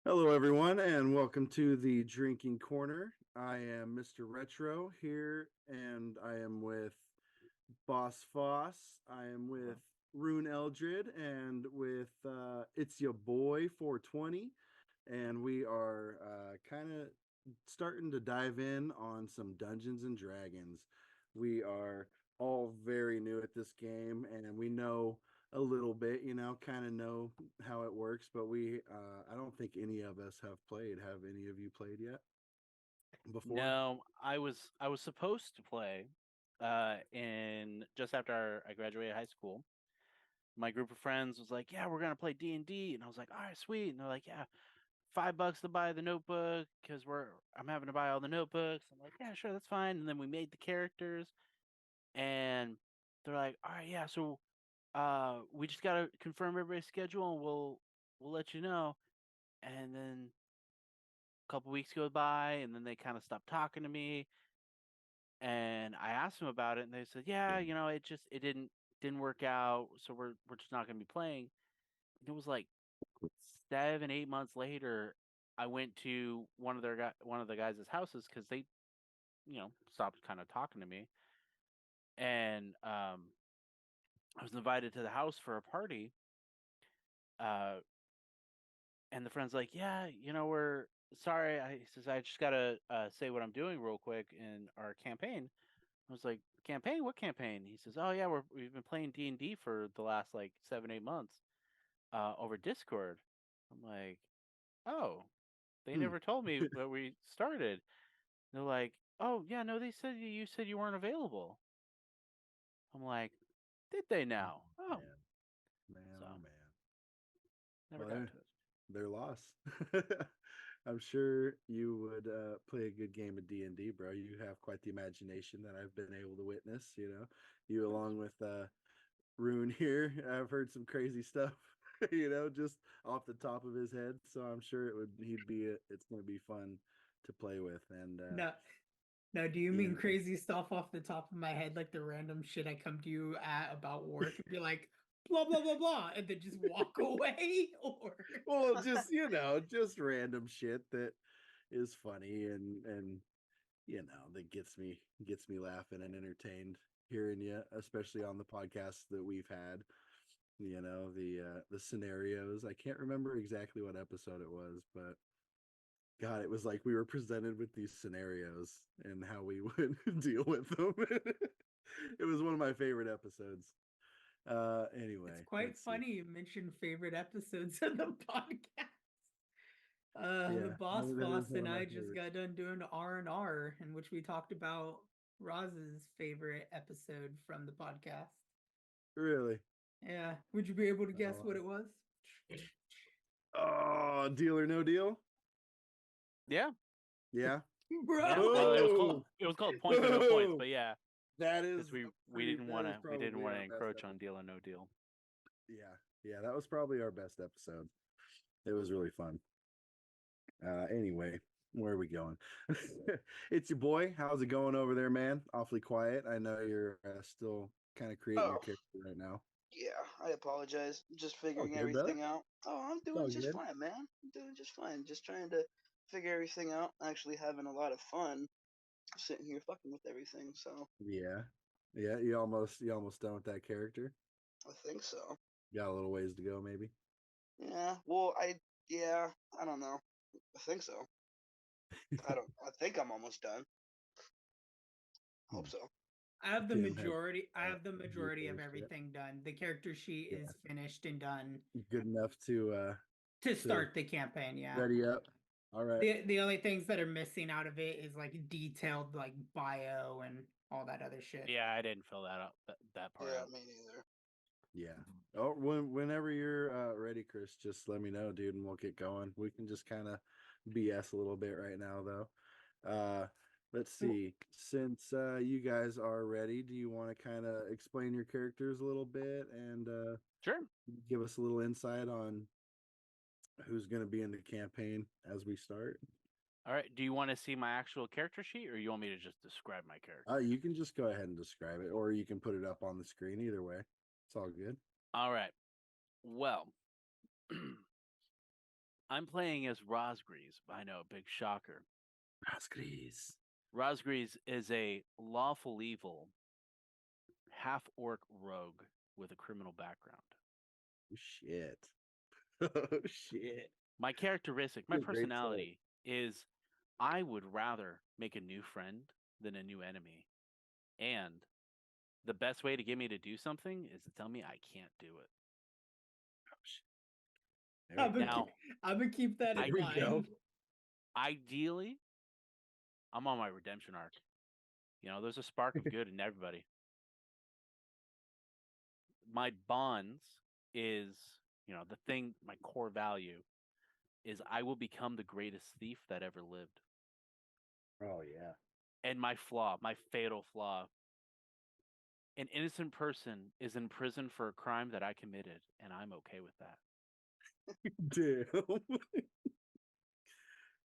Hello, everyone, and welcome to the Drinking Corner. I am Mr. Retro here, and I am with BossFoss. I am with Ryunn Eldred, and with ItsYaBoi 420, and we are kind of starting to dive in on some Dungeons and Dragons. We are all very new at this game, and we know a little bit, kind of know how it works, but I don't think any of us have played. Have any of you played yet before? No, I was supposed to play in just after I graduated high school. My group of friends was like, "Yeah, we're gonna play D&D," and I was like, "All right, sweet." And they're like, "Yeah, $5 to buy the notebook because I'm having to buy all the notebooks." I'm like, "Yeah, sure, that's fine." And then we made the characters, and they're like, "All right, yeah, so we just gotta confirm everybody's schedule, and we'll let you know." And then a couple weeks go by, and then they kind of stopped talking to me. And I asked them about it, and they said, "Yeah, it didn't work out, so we're just not going to be playing." And it was like 7, 8 months later, I went to one of the guys' houses because they stopped kind of talking to me, and I was invited to the house for a party. Uh, and the friend's like, "Yeah, we're sorry." He says, "I just gotta say what I'm doing real quick in our campaign." I was like, "Campaign? What campaign?" He says, "Oh yeah, we've been playing D&D for the last like 7, 8 months over Discord." I'm like, "Oh, they Hmm. never told me that we started." They're like, "Oh yeah, no, they said you said you weren't available." I'm like, "Did they now?" Oh, Man, man, so oh man. never Well, got to it. they're lost. I'm sure you would play a good game of D&D, bro. You have quite the imagination that I've been able to witness. You Thanks. along with Ryunn here. I've heard some crazy stuff, just off the top of his head. So I'm sure it's going to be fun to play with. And, No, no, do you you mean know, crazy stuff off the top of my head, like the random shit I come to you at about work and be like, blah, blah, blah, blah, and then just walk away? Or well, just random shit that is funny and that gets me laughing and entertained hearing you, especially on the podcasts that we've had. The scenarios. I can't remember exactly what episode it was, but God, it was like we were presented with these scenarios and how we would deal with them. It was one of my favorite episodes. it's Anyway, quite let's see. funny you mentioned favorite episodes of the podcast. The Yeah, boss that boss is one and of my I just favorites. got done doing R&R in which we talked about Roz's favorite episode from the podcast. Really? Yeah, would you be able to guess Oh, what it was? oh, Deal or No Deal? Yeah, Yeah. yeah. Bro, Well, Oh, it was called Points or No Points, oh, but yeah, that is because a we pretty. didn't That want is to probably our best encroach on episode. Deal or No Deal. Yeah, yeah, that was probably our best episode. It was really fun. Anyway, where are we going? It's your boy. How's it going over there, man? Awfully quiet. I know you're still kind of creating your Oh, character right now. yeah, I apologize. Just Oh, figuring good, brother. everything out. Oh, I'm It's doing all just good. fine, man. I'm doing just fine. Just trying to figure everything out. Actually having a lot of fun sitting here fucking with everything, so Yeah, yeah. You almost done with that character. I think so. Got a little ways to go, maybe. Yeah, yeah, I don't know. I think so. I think I'm almost done. Hope so. I have the Tim has majority. I have the do majority of first. Yeah, everything done. The character sheet yeah. is finished and done Good enough to to start the campaign. Yeah. ready up. All right. The only things that are missing out of it is like detailed like bio and all that other shit. Yeah, I didn't fill that up that part Yeah, out. me neither. Yeah. Oh, whenever you're ready, Chris, just let me know, dude, and we'll get going. We can just kind of BS a little bit right now, though. Let's see. Since you guys are ready, do you want to kind of explain your characters a little bit and Sure. give us a little insight on who's going to be in the campaign as we start? All right. Do you want to see my actual character sheet, or you want me to just describe my character? You can just go ahead and describe it, or you can put it up on the screen. Either way, it's all good. All right. Well, I'm playing as Razgriz. I know, big shocker. Razgriz. Razgriz is a lawful evil half-orc rogue with a criminal background. Oh, shit. Oh, shit. My characteristic, my You're a great setup. personality is I would rather make a new friend than a new enemy. And the best way to get me to do something is to tell me I can't do it. I'm gonna Now, keep that There in we mind. go. Ideally, I'm on my redemption arc. You know, there's a spark of good in everybody. My bonds is, the thing, my core value is I will become the greatest thief that ever lived. Oh, yeah. And my flaw, my fatal flaw, an innocent person is in prison for a crime that I committed, and I'm okay with that. Damn.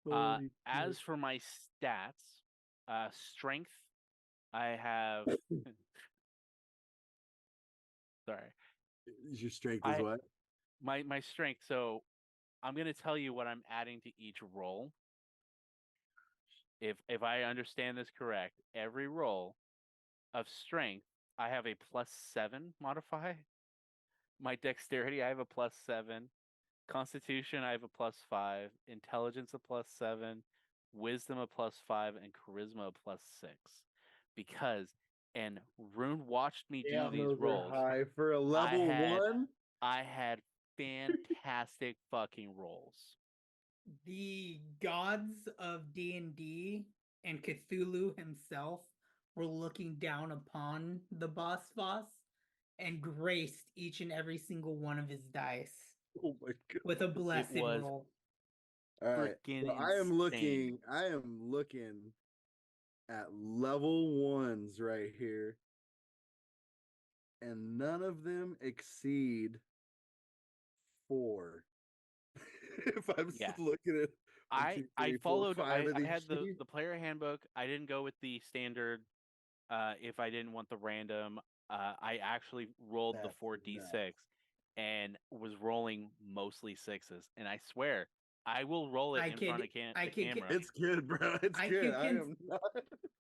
Holy As shit. for my stats, strength, I have. Sorry, Your strength is what? my strength. So I'm gonna tell you what I'm adding to each roll. If I understand this correct, every roll of strength, I have a +7 modify. My dexterity, I have a +7. Constitution, I have a +5. Intelligence, a +7. Wisdom, a +5. And charisma, a +6. Because, and Rune watched me do Damn, these those rolls. are high for a level one. I had fantastic fucking rolls. The gods of D&D and Cthulhu himself were looking down upon the BossFoss and graced each and every single one of his dice Oh my god. with a blessed was roll. All right. Freaking So I am insane. looking at level ones right here. And none of them exceed 4. If I'm Yeah. looking at I followed. I had the player handbook. I didn't go with the standard. If I didn't want the random, I actually rolled the That's 4d6 and was rolling mostly 6s. And I swear, I will roll it in front of the camera. It's good, bro. It's good. I am not.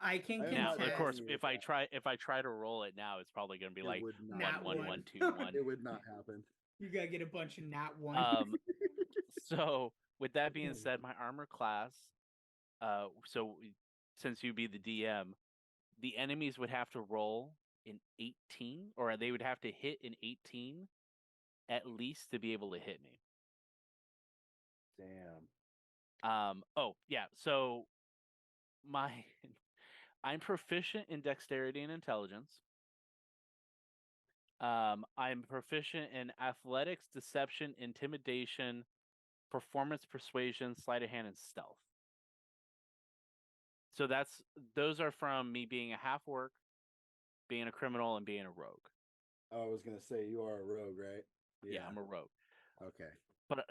I can Now, contest. of course, asking you if that. I try to roll it now, it's probably going to be It like would not 1 Nat 1 one. 1 2 1. It would not happen. You gotta get a bunch of nat one. So with that being said, my armor class. So since you be the DM, the enemies would have to roll an 18, or they would have to hit an 18 at least to be able to hit me. Damn. Oh yeah. So I'm proficient in dexterity and intelligence. I'm proficient in athletics, deception, intimidation, performance, persuasion, sleight of hand, and stealth. So those are from me being a half orc, being a criminal, and being a rogue. Oh, I was gonna say you are a rogue, right? Yeah, I'm a rogue. Okay. But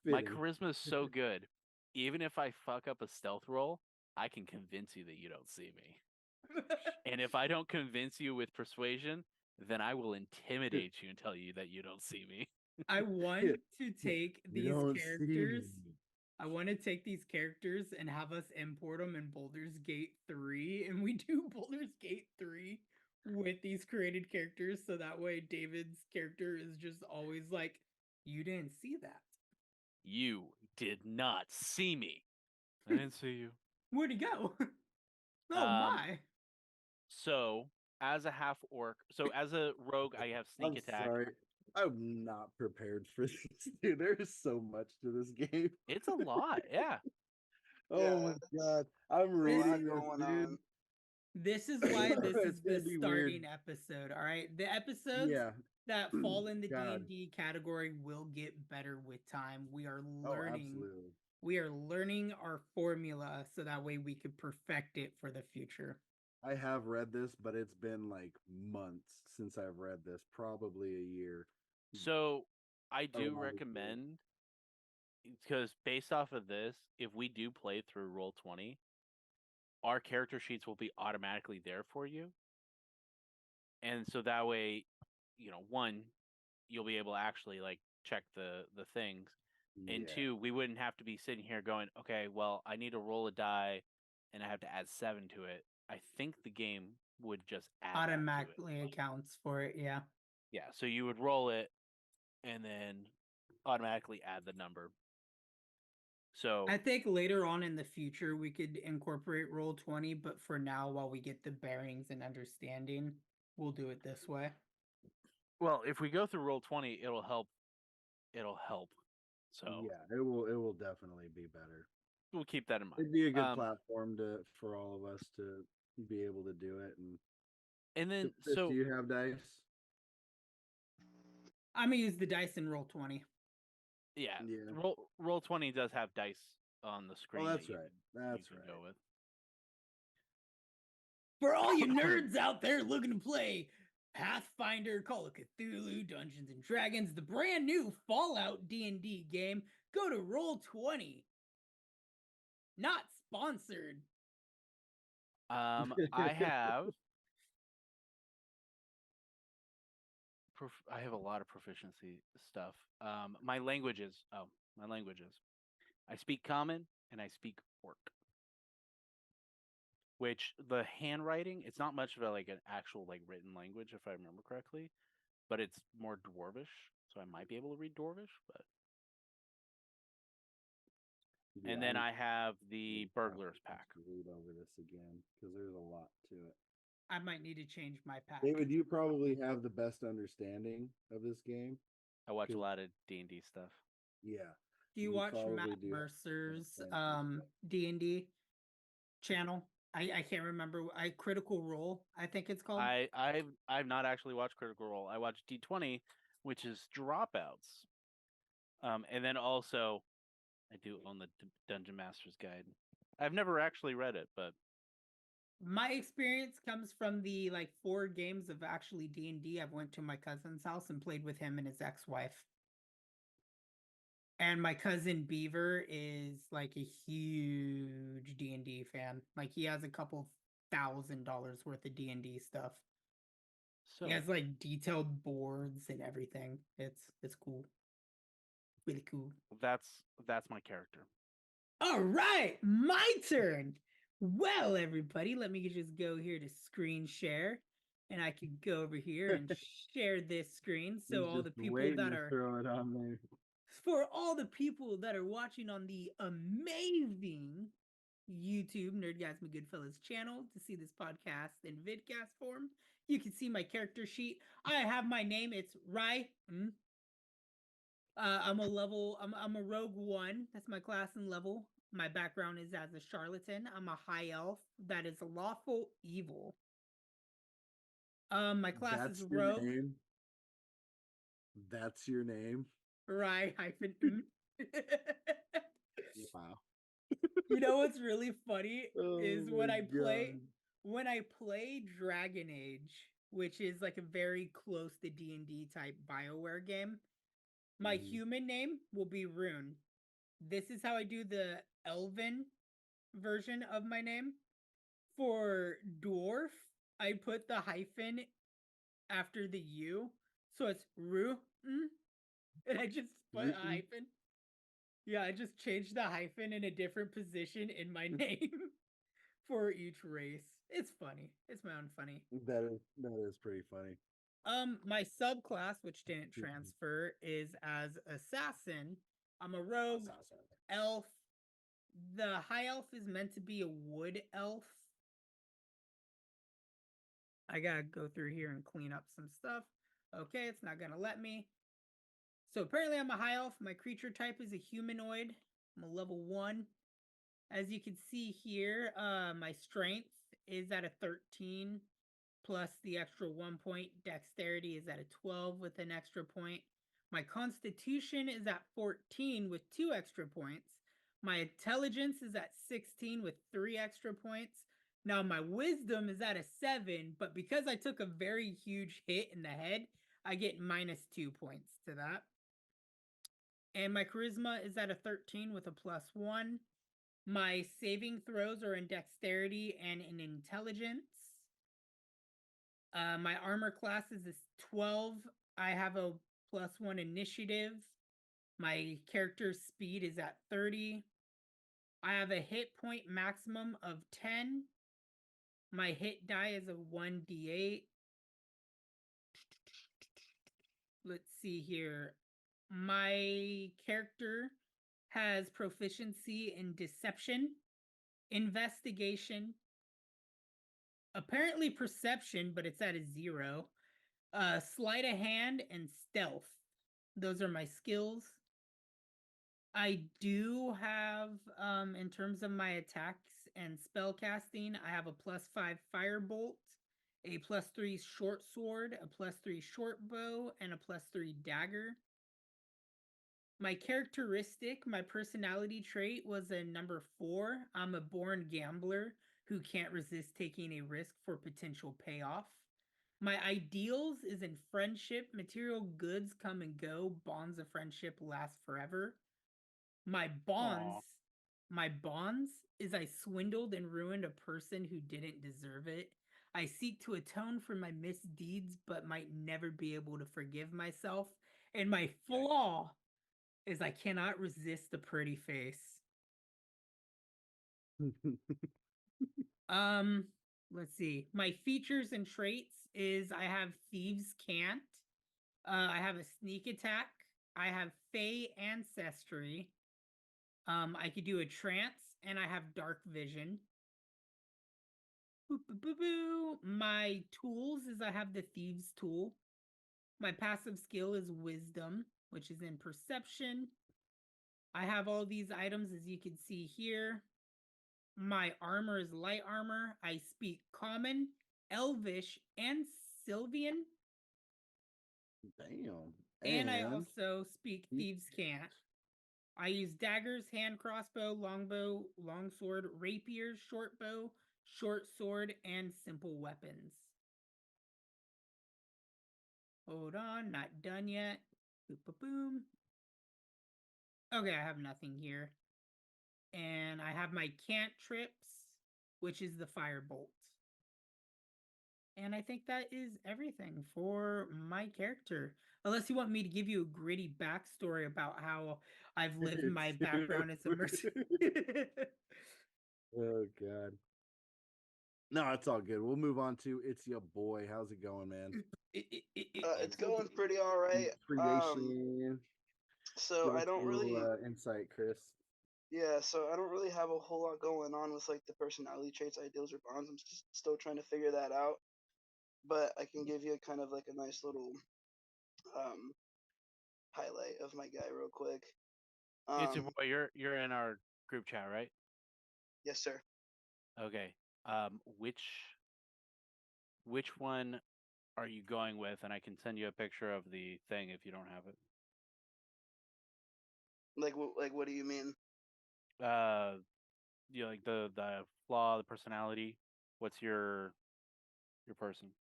my Fitting. charisma is so good. Even if I fuck up a stealth roll, I can convince you that you don't see me. And if I don't convince you with persuasion, then I will intimidate you and tell you that you don't see me. I want to take You these don't see characters. me. I want to take these characters and have us import them in Baldur's Gate 3, and we do Baldur's Gate 3 with these created characters, so that way David's character is just always like, you didn't see that. You did not see me. I didn't see you. Where'd he go? Oh my. So, as a half orc, so as a rogue, I have sneak attack. Sorry. I'm not prepared for this, dude. There's so much to this game. It's a lot, yeah. Oh my god. I'm reading this, going dude. on. This is why this is It's gonna the be starting weird. episode, all right? The episodes Yeah. that fall in the God. D&D category will get better with time. We are Oh, learning. absolutely. We are learning our formula so that way we could perfect it for the future. I have read this, but it's been like months since I've read this, probably a year. So, I do my recommend, because based off of this, if we do play through Roll20, our character sheets will be automatically there for you. And so that way, one, you'll be able to actually like check the things. And Yeah. 2, we wouldn't have to be sitting here going, okay, well, I need to roll a die and I have to add 7 to it. I think the game would just add that to it. Automatically accounts for it, yeah. Yeah, so you would roll it and then automatically add the number. So I think later on in the future we could incorporate Roll20, but for now, while we get the bearings and understanding, we'll do it this way. well, if we go through Roll20, it'll help. It'll help. So Yeah, it will definitely be better. we'll keep that in mind. It'd be a good platform for all of us to be able to do it. And then Chris, so do you have dice? I'm gonna use the dice in Roll20. yeah, Yeah. Roll20 does have dice on the screen. Oh, that's that you right. can- That's you can right. go with. For all you nerds out there looking to play Pathfinder, Call of Cthulhu, Dungeons and Dragons, the brand new Fallout D&D game, go to Roll20. Not sponsored. I have I have a lot of proficiency stuff. My languages. I speak Common and I speak Orc. Which the handwriting, it's not much of an actual written language if I remember correctly, but it's more Dwarvish, so I might be able to read Dwarvish. But Yeah, and then I have need the to Burglars pack. read over this again because there's a lot to it. I might need to change my pack. David, you probably have the best understanding of this game. I watch a 'Cause- lot of D&D stuff. Yeah. Do you you watch probably Matt do have Mercer's understanding. D&D channel? I can't remember. Critical Role, I think it's called. I've not actually watched Critical Role. I watched D20, which is Dropouts. And then also I do own the Dungeon Master's Guide. I've never actually read it, but My experience comes from the 4 games of actually D&D. I've went to my cousin's house and played with him and his ex-wife. And my cousin Beaver is a huge D&D fan. He has a couple $1,000 worth of D&D stuff. so He has detailed boards and everything. It's cool. Really cool. that's my character. All right, my turn. Well, everybody, let me just go here to screen share, and I can go over here and share this screen so He's all the just people waiting that to are throw it on there. for all the people that are watching on the amazing YouTube NerdgazmicGoodfellas channel to see this podcast in vidcast form. You can see my character sheet. I have my name. It's Ryunn. I'm a rogue 1. That's my class and level. My background is as a charlatan. I'm a high elf that is lawful evil. My class That's is your rogue. name? That's your name? Ry-. Wow. You know what's really funny is Oh when my I play Dragon Age, which is a very close to D&D type BioWare game. My Mhm. human name will be Ryunn. This is how I do the Elven version of my name. For dwarf, I put the hyphen after the U, so it's Ryunn, and I just put a hyphen. Yeah, I just changed the hyphen in a different position in my name for each race. It's funny. It's my own funny. That is pretty funny. My subclass, which didn't transfer, is as assassin. I'm a rogue elf. The high elf is meant to be a wood elf. I gotta go through here and clean up some stuff. Okay, it's not gonna let me. So apparently I'm a high elf. My creature type is a humanoid. I'm a level 1. As you can see here, my strength is at a 13 plus the extra 1 point. Dexterity is at a 12 with an extra point. My constitution is at 14 with 2 extra points. My intelligence is at 16 with 3 extra points. Now my wisdom is at a 7, but because I took a very huge hit in the head, I get -2 points to that. And my charisma is at a 13 with a +1. My saving throws are in dexterity and in intelligence. My armor class is 12. I have a +1 initiative. My character's speed is at 30. I have a hit point maximum of 10. My hit die is a 1d8. Let's see here. My character has proficiency in deception, investigation, apparently perception, but it's at a 0. Sleight of hand and stealth. Those are my skills. I do have, in terms of my attacks and spell casting, I have a +5 firebolt, a +3 short sword, a +3 short bow, and a +3 dagger. My characteristic, my personality trait was a number 4. I'm a born gambler who can't resist taking a risk for potential payoff. My ideals is in friendship. Material goods come and go. Bonds of friendship last forever. My bonds is I swindled and ruined a person who didn't deserve it. I seek to atone for my misdeeds, but might never be able to forgive myself. And my flaw is I cannot resist the pretty face. Let's see. My features and traits is I have Thieves' Cant. I have a sneak attack. I have Fey Ancestry. I could do a trance, and I have dark vision. Boop, boop, boop, boop. My tools is I have the Thieves' Tool. My passive skill is Wisdom, which is in perception. I have all these items, as you can see here. My armor is light armor. I speak Common, Elvish, and Sylvian. Damn. And I also speak Thieves' Cant. I use daggers, hand crossbow, longbow, longsword, rapier, short bow, short sword, and simple weapons. Hold on, not done yet. Boop, boop, boom. Okay, I have nothing here. And I have my cantrips, which is the firebolt. And I think that is everything for my character. Unless you want me to give you a gritty backstory about how I've lived my background as a mercenary. Oh god. No, it's all good. We'll move on to ItsYaBoi. How's it going, man? It's going pretty all right. Creation. So Give I us don't a little, really, insight, Chris. yeah. So I don't really have a whole lot going on with like the personality traits, ideals, or bonds. I'm just still trying to figure that out. But I can give you a kind of like a nice little um highlight of my guy real quick. It's your boy. You're in our group chat, right? Yes, sir. Okay. Which one are you going with? And I can send you a picture of the thing if you don't have it. Like what do you mean? You know, like the flaw, the personality. What's your person?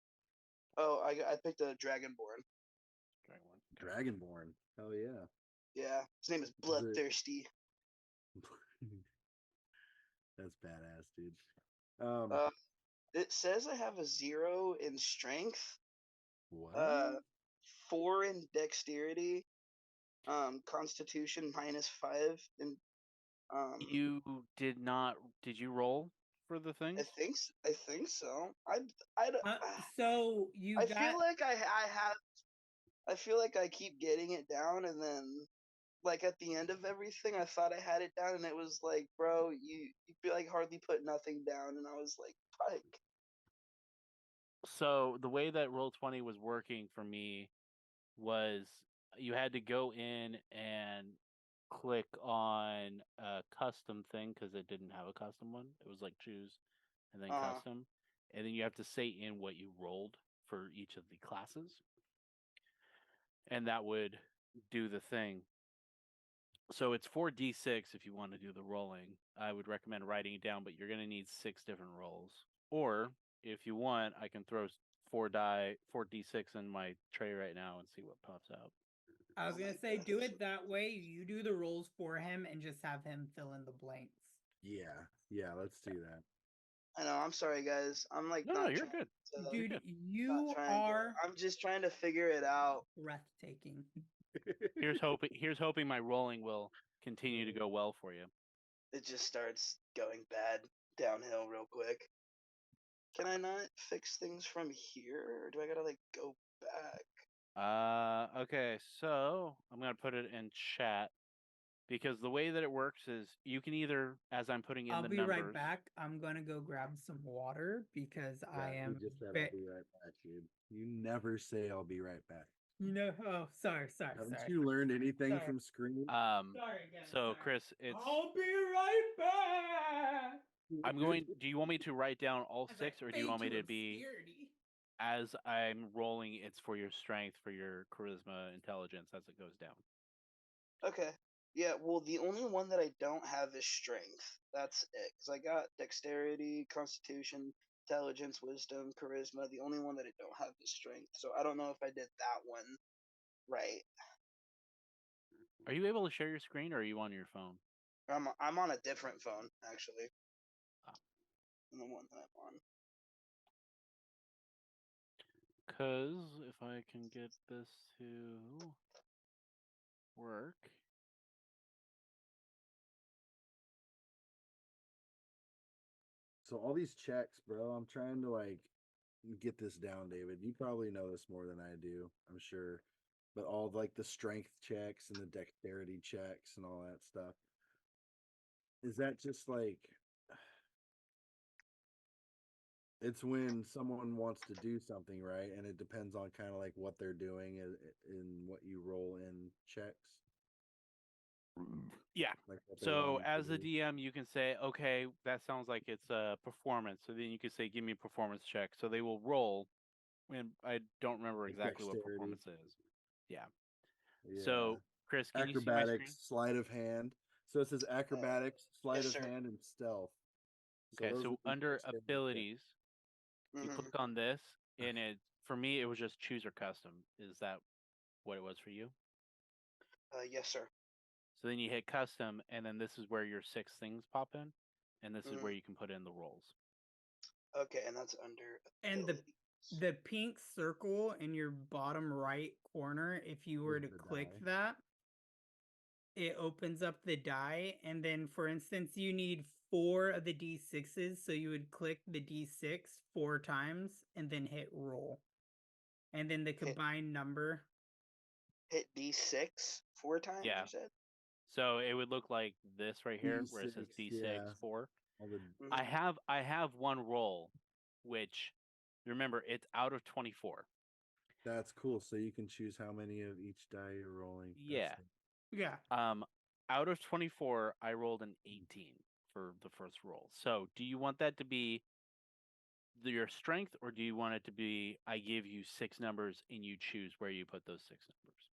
Oh, I picked a Dragonborn. Dragonborn. Hell yeah. Yeah, his name is Bloodthirsty. That's badass, dude. It says I have a 0 in strength, What? 4 in dexterity, constitution -5, and You did not. Did you roll for the thing? I think so. So you I got feel like I feel like I keep getting it down, and then like at the end of everything, I thought I had it down, and it was like, bro, you feel like hardly put nothing down, and I was like, fuck. So the way that Roll20 was working for me was you had to go in and click on a custom thing because it didn't have a custom one. It was like choose and then custom. And then you have to say in what you rolled for each of the classes. And that would do the thing. So it's 4d6 if you want to do the rolling. I would recommend writing it down, but you're going to need 6 different rolls. Or if you want, I can throw 4d6 in my tray right now and see what pops out. I was gonna say, do it that way. You do the rolls for him and just have him fill in the blanks. Yeah, let's do that. I know. I'm sorry, guys. I'm like, No, you're good. Dude, good. you are I'm just trying to figure it out. breathtaking. Here's hoping my rolling will continue to go well for you. It just starts going bad downhill real quick. Can I not fix things from here, or do I gotta like go back? Okay, so I'm gonna put it in chat because the way that it works is you can either, as I'm putting in I'll the be numbers. right back. I'm gonna go grab some water because I Yeah, am. You just said I'll be right back, dude. You never say I'll be right back. Oh, sorry. Haven't you learned anything Sorry. from Scream? Sorry again. So sorry. Chris, it's I'll be right back. I'm going. Do you want me to write down all As I 6, or do you fade want me to be obscurity. as I'm rolling? It's for your strength, for your charisma, intelligence as it goes down. Okay. Yeah, well, the only one that I don't have is strength. That's it. Because I got dexterity, constitution, intelligence, wisdom, charisma. The only one that I don't have is strength. So I don't know if I did that one right. Are you able to share your screen, or are you on your phone? I'm on a different phone, actually. Ah. Than the one that I'm on. Because if I can get this to work. So all these checks, bro, I'm trying to like get this down, David. You probably know this more than I do, I'm sure. But all like the strength checks and the dexterity checks and all that stuff. Is that just like it's when someone wants to do something, right? And it depends on kind of like what they're doing in what you roll in checks. Yeah. Like what they So want you to as the do. DM, you can say, okay, that sounds like it's a performance. So then you can say, give me a performance check. So they will roll. And I don't remember Like exactly what dexterity. performance is. Yeah. Yeah. So Chris, can you see my screen? Acrobatics, sleight of hand. So it says acrobatics, sleight yes, of sir. hand, and stealth. Okay, those so would be under dexterity checks. abilities, you Mhm. click on this, and it for me it was just choose or custom. Is that what it was for you? Yes, sir. So then you hit custom, and then this is where your 6 things pop in, and this is Mhm. where you can put in the rolls. Okay, and that's under And abilities. the pink circle in your bottom right corner, if you were Is to the click die. that, it opens up the die. And then, for instance, you need 4 of the D6s. So you would click the D6 4 times and then hit roll. And then the combined number. Hit D6 4 times, Yeah. you said? So it would look like this right here, where it says D6, D6 yeah. 4. All the Mhm. I have one roll, which remember it's out of 24. That's cool. So you can choose how many of each die you're rolling. Yeah. Yeah. Out of 24, I rolled an 18 for the first roll. So do you want that to be your strength, or do you want it to be I give you 6 numbers and you choose where you put those 6 numbers?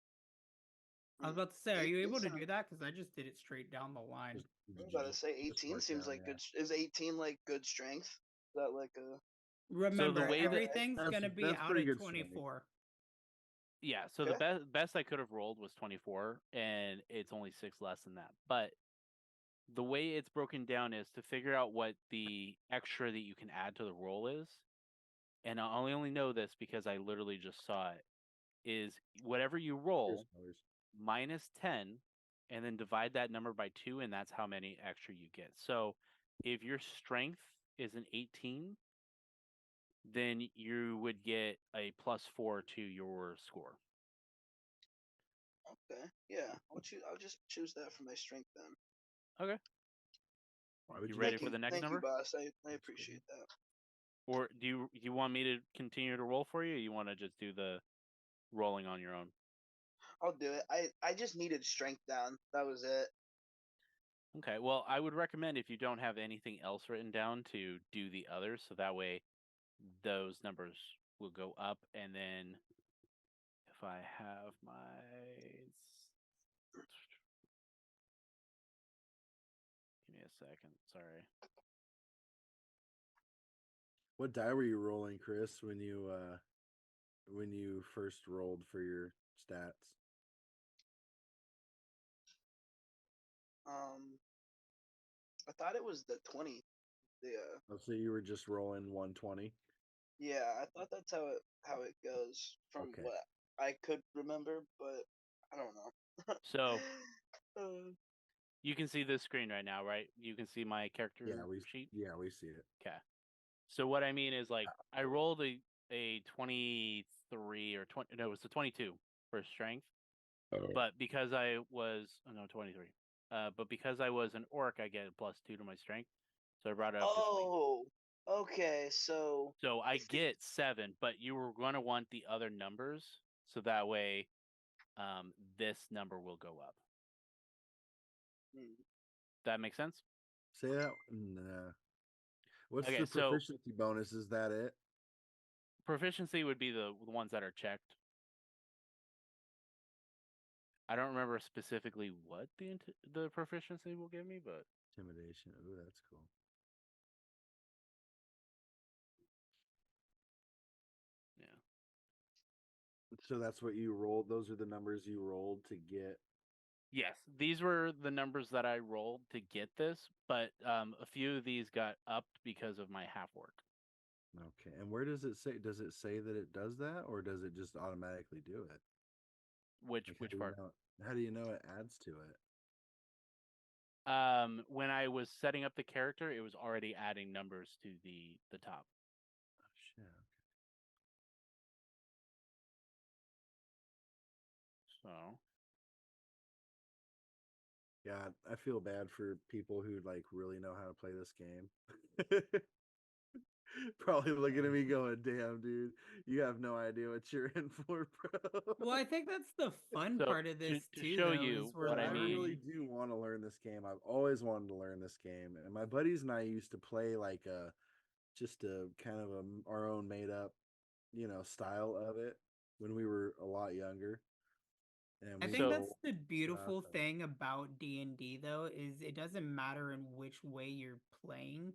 I was about to say, are you It able to sound- do that? Because I just did it straight down the line. I was about to say 18 seems like good. Is 18 like good strength? Is that like a? Remember, way that- everything's That's- going to be that's out pretty of good strength. 24. Yeah, so Okay. the best I could have rolled was 24, and it's only 6 less than that. But the way it's broken down is to figure out what the extra that you can add to the roll is. And I only know this because I literally just saw it. Is whatever you roll minus 10, and then divide that number by 2, and that's how many extra you get. So if your strength is an 18, then you would get a +4 to your score. Okay. Yeah. I'll just choose that for my strength then. Okay. Why would You you ready like for it? the next Thank number? you, boss. I appreciate that. Or do you want me to continue to roll for you? Or you want to just do the rolling on your own? I'll do it. I just needed strength down. That was it. Okay. Well, I would recommend if you don't have anything else written down to do the others, so that way those numbers will go up, and then if I have my give me a second, sorry. What die were you rolling, Chris, when you first rolled for your stats? I thought it was the 20. So you were just rolling 120. Yeah, I thought that's how it goes from Okay. what I could remember, but I don't know. So Uh, you can see this screen right now, right? You can see my character sheet. we see it. Okay. So what I mean is, like, I rolled a 23 or 20. No, it was a 22 for strength. But because I was 23. But because I was an orc, I get a +2 to my strength. So I brought it up to 20. oh, okay. So So I get 7, but you were going to want the other numbers, so that way this number will go up. That makes sense? Say that. Nah. What's Okay, the so proficiency bonus? Is that it? proficiency would be the ones that are checked. I don't remember specifically what the proficiency will give me, but Intimidation. Oh, that's cool. yeah. So that's what you rolled. Those are the numbers you rolled to get. Yes, these were the numbers that I rolled to get this, but a few of these got upped because of my half work. Okay. And where does it say? Does it say that it does that, or does it just automatically do it? Which part? How do you know it adds to it? When I was setting up the character, it was already adding numbers to the top. Oh shit. Okay. So God, I feel bad for people who like really know how to play this game. Probably looking at me going, "Damn, dude, you have no idea what you're in for, bro." Well, I think that's the fun So, part of to this too, show though, you is we're what I I mean- really do want to learn this game. I've always wanted to learn this game, and my buddies and I used to play like just a kind of our own made up, style of it when we were a lot younger. And I we think So- that's the beautiful stuff. thing about D&D though, is it doesn't matter in which way you're playing.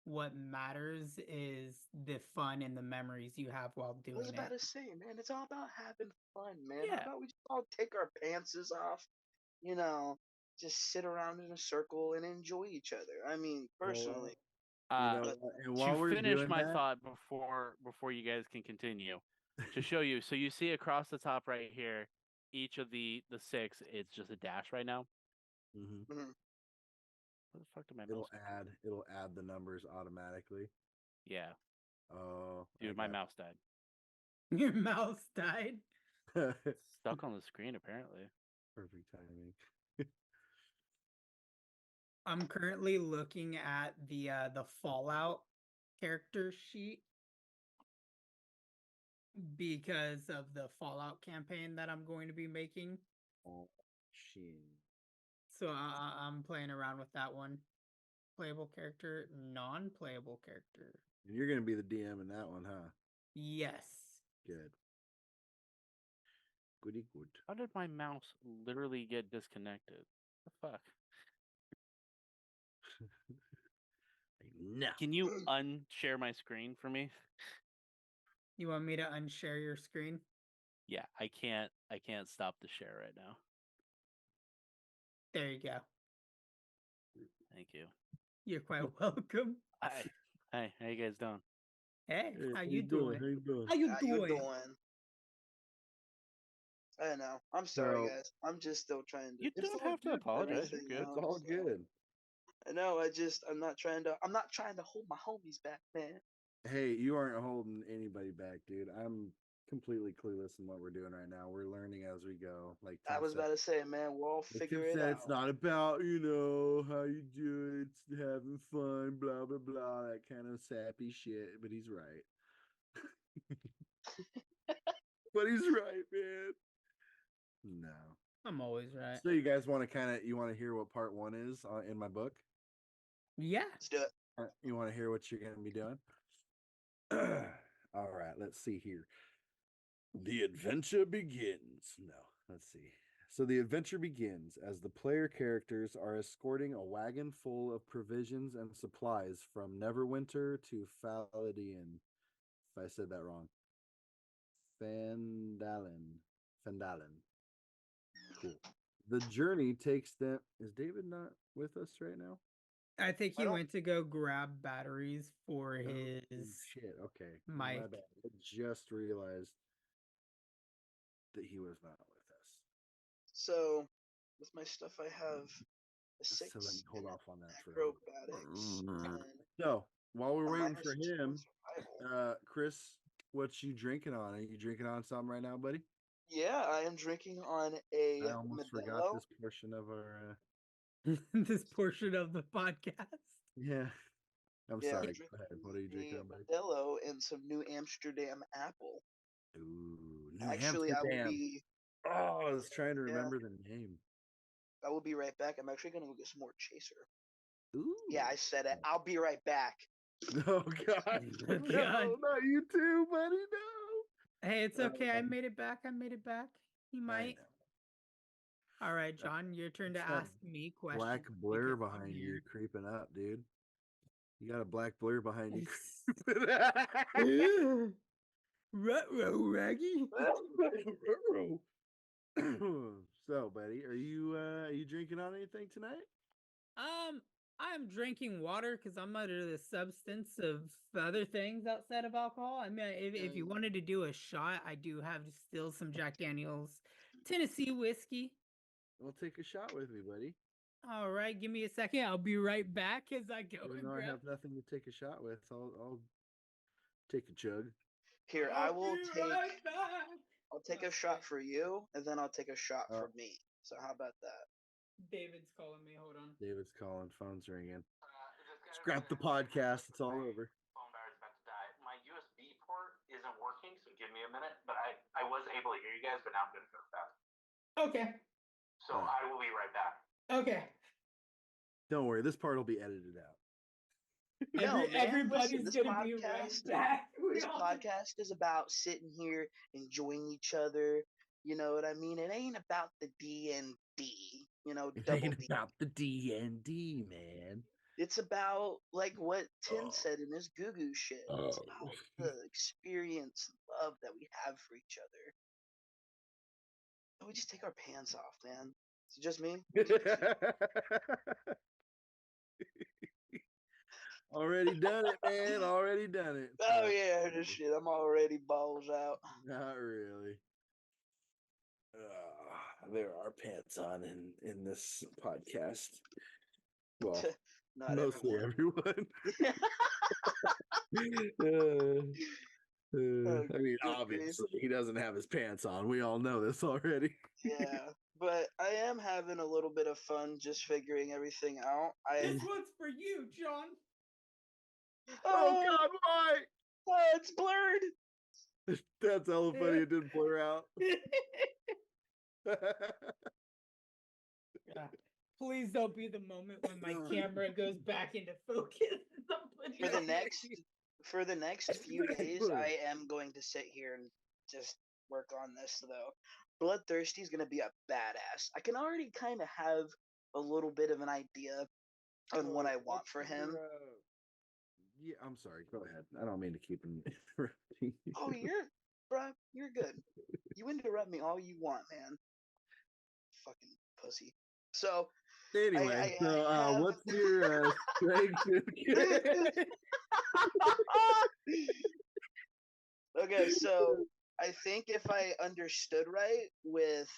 What matters is the fun and the memories you have while I was doing about it. to say, man, it's all about having fun, man. How Yeah. about we just all take our pantses off, just sit around in a circle and enjoy each other? I mean, personally, Uh, and while to we're finish doing my that, thought before you guys can continue, to show you. So you see across the top right here, each of the 6, it's just a dash right now. mhm, mhm. Where the fuck did my it'll mouse go? it'll add the numbers automatically. Yeah, Oh, dude, my mouse died. Your mouse died. Perfect Stuck on the screen apparently. timing. I'm currently looking at the Fallout character sheet because of the Fallout campaign that I'm going to be making. Oh, shit. So I'm playing around with that one. Playable character, non-playable character. And you're gonna be the DM in that one, huh? Yes. Good. Goody good. How did my mouse literally get disconnected? The fuck? No. Can you unshare my screen for me? You want me to unshare your screen? Yeah, I can't stop the share right now. There you go. Thank you. You're quite welcome. Hi, how you guys doing? Hey, Hey, how you doing? How you doing? How you How you doing? doing? I don't know. I'm sorry, So- guys. I'm just still trying to. You It's don't all have to good, apologize. You're everything good. It's out, all so- good. I know. I'm not trying to hold my homies back, man. Hey, you aren't holding anybody back, dude. I'm completely clueless in what we're doing right now. We're learning as we go. Like I Tim was said. about to say, man, we'll all Like figure Tim it said, out. it's not about, how you do it. It's having fun, blah, blah, blah, that kind of sappy shit. But he's right. But he's right, man. No. I'm always right. So you guys want to hear what part 1 is in my book? Yeah. Let's do it. You want to hear what you're going to be doing? All right, let's see here. The adventure begins. No, let's see. So the adventure begins as the player characters are escorting a wagon full of provisions and supplies from Neverwinter to Faladian. If I said that wrong. Fandalen. Cool. The journey takes them. Is David not with us right now? I think I he don't- went to go grab batteries for Oh, his shit. Okay. My mic. bad. I just realized that he was not with us. So with my stuff, I have a So 6 let me hold in off on that for a little acrobatics bit. and So while we're a waiting for -2 in him, survival. Chris, what you drinking on? Are you drinking on something right now, buddy? Yeah, I am drinking on a I almost forgot Modelo. this portion of our. This portion of the podcast. Yeah, I'm Yeah, I'm sorry. drinking Go ahead. What are you drinking a on, buddy? Modelo and some New Amsterdam apple. Ooh, New Actually, I will Amsterdam. be Oh, I was trying to yeah, remember the name. I will be right back. I'm actually gonna go get some more chaser. Ooh. Yeah, I said it. I'll be right back. Oh God. Oh, No, God. not you too, buddy. No. Hey, it's okay. I Um, made it back. I made it back. He I might. know. All right, John, your turn to It's that ask me questions. black blur behind you creeping up, dude. You got a black blur behind you. creeping Ruh-roh, Raggy. up. So, buddy, are you drinking on anything tonight? I'm drinking water because I'm under the substance of other things outside of alcohol. I mean, if you wanted to do a shot, I do have still some Jack Daniel's Tennessee whiskey. Well, take a shot with me, buddy. All right, give me a second. I'll be right back as I go Even and though I grab. have nothing to take a shot with, I'll take a chug. Here, I I'll will be take. right back. I'll take a shot for you, and then I'll take a shot for me. So how about that? David's calling me. Hold on. David's calling. Phone's ringing. Scrap the podcast. It's all over. Phone battery's about to die. My USB port isn't working, so give me a minute. But I was able to hear you guys, but now I'm gonna go back. Okay. So I will be right back. Okay. Don't worry. This part will be edited out. No, man, Everybody's listen, gonna be right back. This podcast is about sitting here enjoying each other. You know what I mean? It ain't about the DnD. You know, It double ain't D. about the DnD, man. It's about like what Tim Oh. said in his goo goo shit. It's about the experience and love that we have for each other. And we just take our pants off, man. Is it just me? Already done it, man. Already done it. Oh yeah, this shit. I'm already balls out. Not really. There are pants on in this podcast. Well, Not mostly everyone. everyone. I mean, good obviously, he doesn't have his pants on. We all know this already. Yeah, but I am having a little bit of fun just figuring everything out. This one's for you, John. Oh God, why? Oh, it's blurred. That's hella funny. It didn't blur out. Yeah. Please don't be the moment when my camera goes back into focus. For the next few days, I am going to sit here and just work on this though. Bloodthirsty is gonna be a badass. I can already kind of have a little bit of an idea on what I want for him. Yeah, I'm sorry. Go ahead. I don't mean to keep interrupting you. Oh, you're good. You interrupt me all you want, man. Fucking pussy. So Anyway, I have... what's your strength? Okay, so I think if I understood right with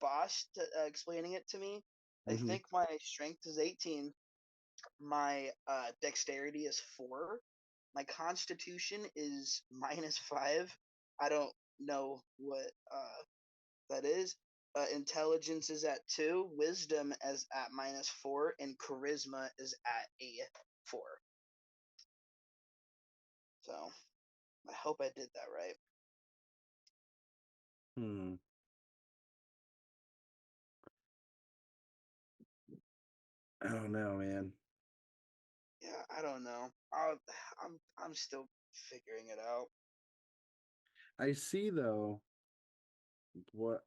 Boss explaining it to me, I think my strength is 18. My dexterity is 4. My constitution is -5. I don't know what that is. Intelligence is at 2. Wisdom is at -4, and charisma is at a 4. So I hope I did that right. I don't know, man. Yeah, I don't know. I'm still figuring it out. I see though what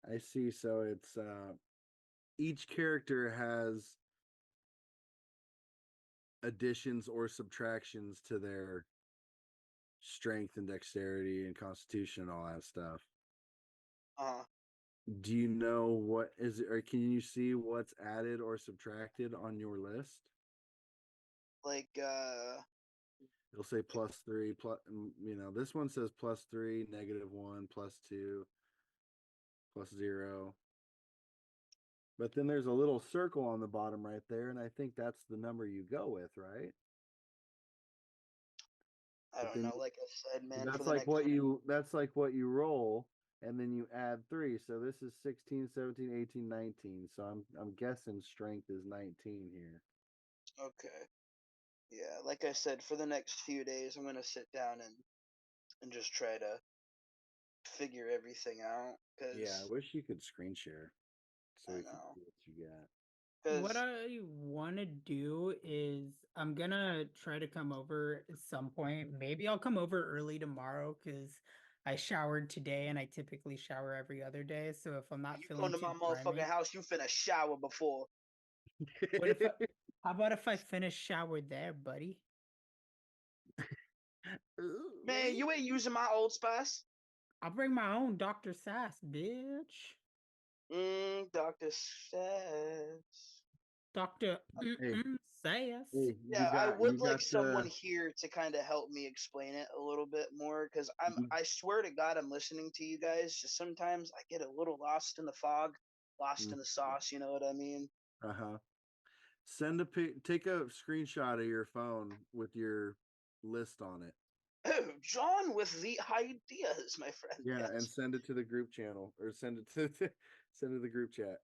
I see. So it's each character has additions or subtractions to their strength and dexterity and constitution and all that stuff. Do you know what is it, or can you see what's added or subtracted on your list? Like It'll say +3, plus, this one says +3, -1, +2, plus 0. But then there's a little circle on the bottom right there, and I think that's the number you go with, right? I don't know. Like I said, man, That's for the like next what you roll, and then you add 3. So this is 16, 17, 18, 19. So I'm guessing strength is 19 here. Okay. Yeah, like I said, for the next few days, I'm gonna sit down and just try to figure everything out. Cause Yeah, I wish you could screen share so I we can know. see what you got. What 'Cause I want to do is I'm gonna try to come over at some point. Maybe I'll come over early tomorrow because I showered today and I typically shower every other day. So if I'm not you feeling come to too my grimy, motherfucking house, you finna shower before. what if I, how about if I finish shower there, buddy? Man, you ain't using my Old Spice. I'll bring my own Dr. Sass, bitch. Dr. Sass. Dr. Hey, Sass. hey, Yeah, I would like someone the here to kind of help me explain it a little bit more because you- I swear to God I'm listening to you guys. Just sometimes I get a little lost in the fog, lost in the sauce. You know what I mean? uh-huh. Take a screenshot of your phone with your list on it. Oh, John with the ideas, my friend. Yeah, Yes. and send it to the group channel or send it to send it to the group chat.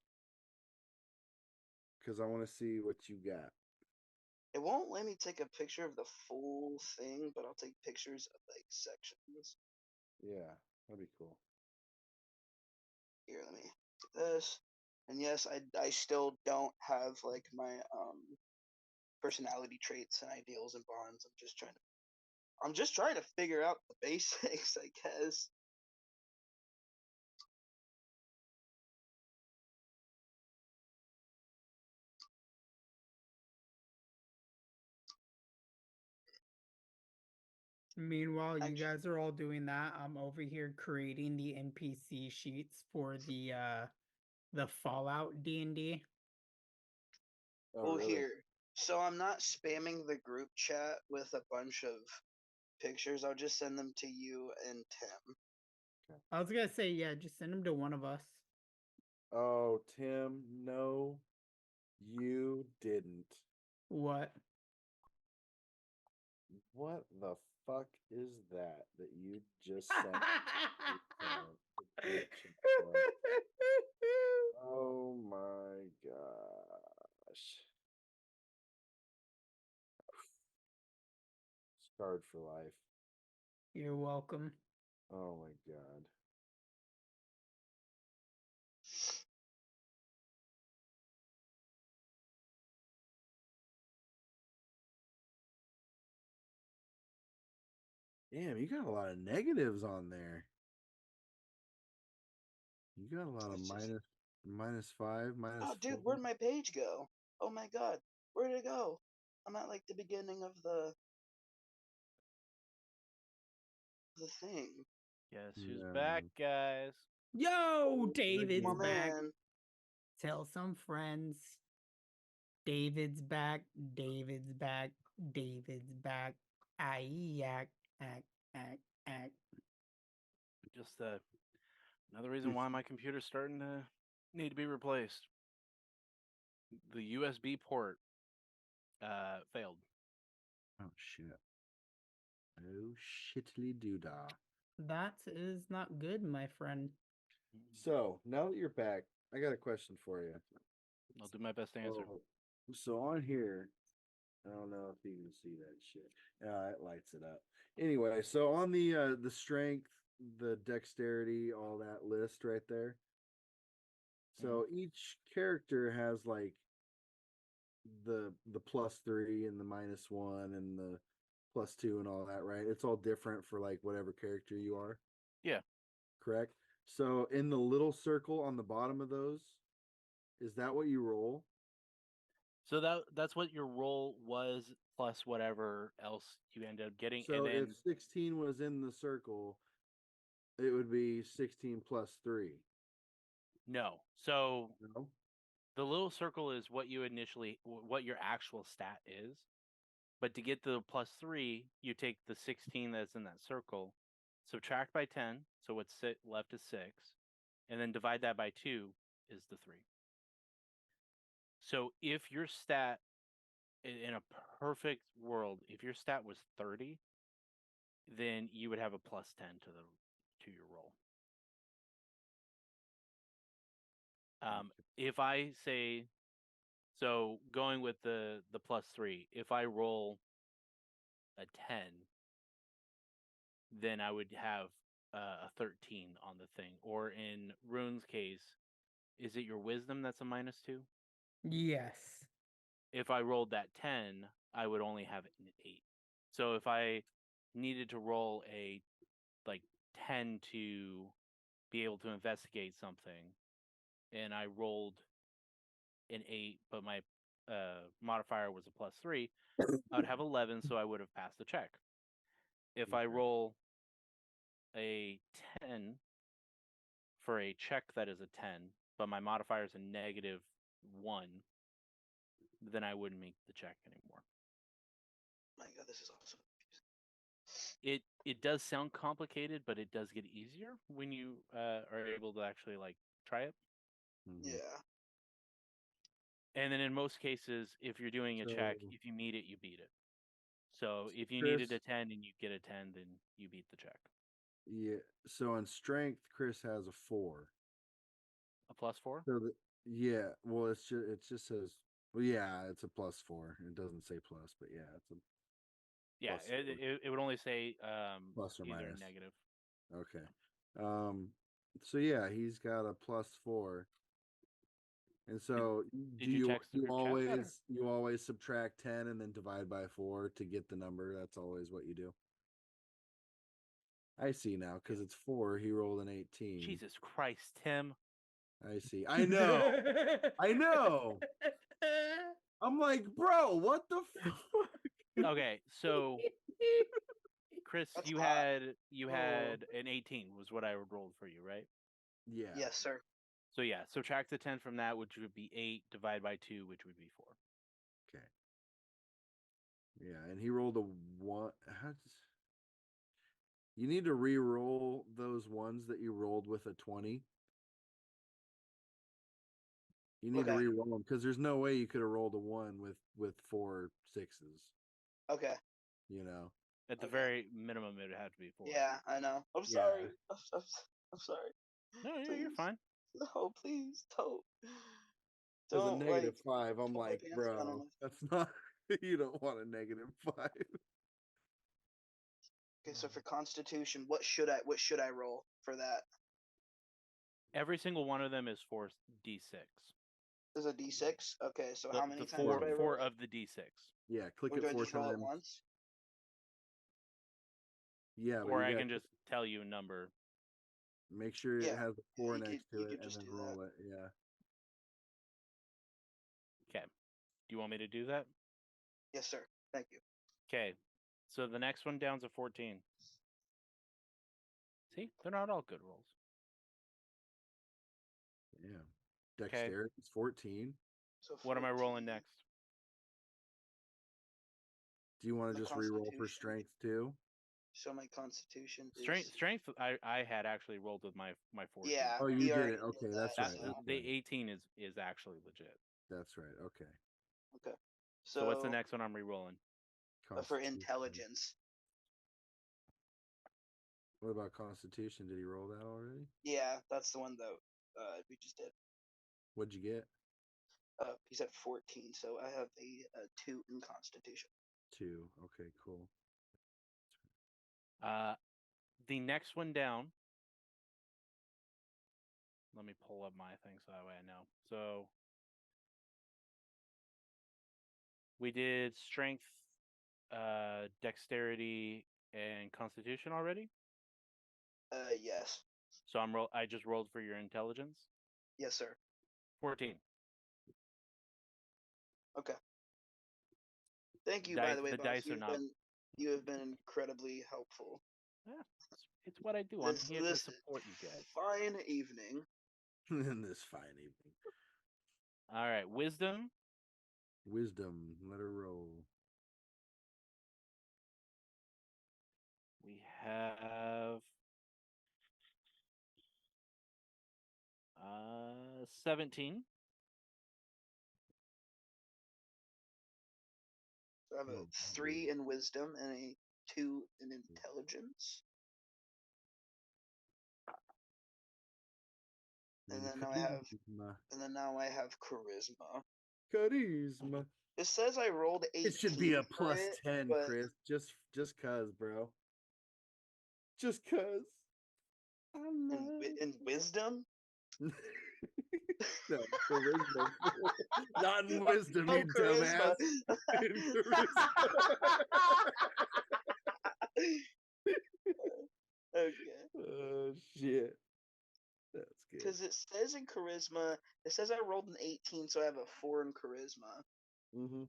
Because I want to see what you got. It won't let me take a picture of the full thing, but I'll take pictures of like sections. Yeah, that'd be cool. Here, let me do this. And yes, I still don't have like my personality traits and ideals and bonds. I'm just trying to figure out the basics, I guess. Meanwhile, you Actually, guys are all doing that. I'm over here creating the NPC sheets for the Fallout D&D. Oh, well, really? here. So I'm not spamming the group chat with a bunch of pictures. I'll just send them to you and Tim. I was gonna say, yeah, just send them to one of us. Oh, Tim, no, you didn't. What? What the fuck is that you just sent? Oh my gosh. Scarred for life. You're welcome. Oh my god. Damn, you got a lot of negatives on there. You got a lot of -5, Oh, dude, -4. where'd my page go? Oh my god, where'd it go? I'm at like the beginning of the thing. Guess who's Yeah. back, guys? Yo, My David's back. man. Tell some friends. David's back. David's back. David's back. Ack, ack, ack, ack. Just another reason why my computer's starting to need to be replaced. The USB port failed. Oh shit. Oh shittily doodah. That is not good, my friend. So now that you're back, I got a question for you. I'll do my best to answer. So on here, I don't know if you can see that shit. Yeah, it lights it up. Anyway, so on the strength, the dexterity, all that list right there. So each character has like the +3 and the -1 and the +2 and all that, right? It's all different for like whatever character you are. Yeah. Correct. So in the little circle on the bottom of those, is that what you roll? So that's what your roll was plus whatever else you ended up getting. So And then if 16 was in the circle, it would be 16 plus 3. no. So No? the little circle is what you what your actual stat is. But to get the +3, you take the 16 that's in that circle, subtract by 10, so what's left is 6, and then divide that by 2 is the 3. So if your stat in a perfect world, if your stat was 30, then you would have a +10 to your roll. If I say, so going with the +3, if I roll a 10, then I would have a 13 on the thing. Or in Ryunn's case, is it your wisdom that's a -2? Yes. If I rolled that 10, I would only have an 8. So if I needed to roll a 10 to be able to investigate something, and I rolled an 8, but my modifier was a +3, I would have 11, so I would have passed the check. If I roll a 10 for a check that is a 10, but my modifier is a -1, then I wouldn't make the check anymore. My God, this is awesome. It does sound complicated, but it does get easier when you are able to actually try it. Yeah. And then in most cases, if you're doing a check, So- if you meet it, you beat it. So if you Chris- needed a 10 and you get a 10, then you beat the check. Yeah. So on strength, Chris has a 4. A +4? So yeah, well, it just says, well, yeah, it's a +4. It doesn't say plus, but yeah, it's a Yeah, +4. it would only say Plus or either minus. negative. Okay. So yeah, he's got a +4. And so did you text the group chat? you always subtract 10 and then divide by 4 to get the number. That's always what you do. I see now, because it's 4. He rolled an 18. Jesus Christ, Tim. I see. I know. I know. I'm like, bro, what the fuck? Okay, so Chris, That's you hot. had an 18 was what I rolled for you, right? Yeah. Yes, sir. So yeah, subtract the 10 from that, which would be 8, divide by 2, which would be 4. Okay. Yeah, and he rolled a 1. You need to re-roll those ones that you rolled with a 20. You need to Okay. re-roll them, because there's no way you could have rolled a 1 with 4 6s. Okay. You know. At the Okay. very minimum, it would have to be 4. Yeah, I know. I'm Yeah. sorry. I'm sorry. No, you're Please. fine. No, please don't. As a Don't -5, I'm pull my like, pants down on bro, my- that's not. You don't want a -5. Okay, so for Constitution, what should I roll for that? Every single one of them is 4d6. Is a D6? Okay, so The, how many the times four, do I roll? four of the d6. Yeah, click Or it do I 4 just roll it times. once? Yeah, but Or you I gotta can just tell you a number. make sure it Yeah, has a 4 you could- next to you it could and just then do that. roll it. Yeah. Okay. Do you want me to do that? Yes, sir. Thank you. Okay. So the next one down's a 14. See, they're not all good rolls. Yeah. Dexterity is 14. So What am I rolling 14. next? Do you want My to just re-roll for Constitution. strength too? So my Constitution is Strength. I had actually rolled with my 14. Yeah. Oh, you he did already it. Okay, did that's that, right. The, so- the 18 is actually legit. That's right. Okay. Okay. So what's the next one I'm re-rolling? For Constitution. intelligence. What about Constitution? Did he roll that already? Yeah, that's the one that we just did. What'd you get? He's at 14, so I have a 2 in Constitution. 2. Okay, cool. The next one down. Let me pull up my thing so that way I know. So we did strength, dexterity, and constitution already. Yes. So I just rolled for your intelligence. Yes, sir. 14. Okay. Thank you, Dice- by the way, the boss. dice are not- You have been incredibly helpful. Yeah, it's what I do. I'm here to This support you guys. fine evening. In this fine evening. All right, wisdom. Wisdom. Let her roll. We have 17. So I have a 3 in wisdom and a 2 in intelligence. And then now I have charisma. Charisma. It says I rolled 18. It should be a for plus it, 10, but Chris. Just cause, bro. Just cause. in wisdom? No, charisma. Not in wisdom, Oh, you dumbass. In charisma. Okay. Oh shit. That's good. Because it says in charisma, it says I rolled an 18, so I have a 4 in charisma. Mm-hmm.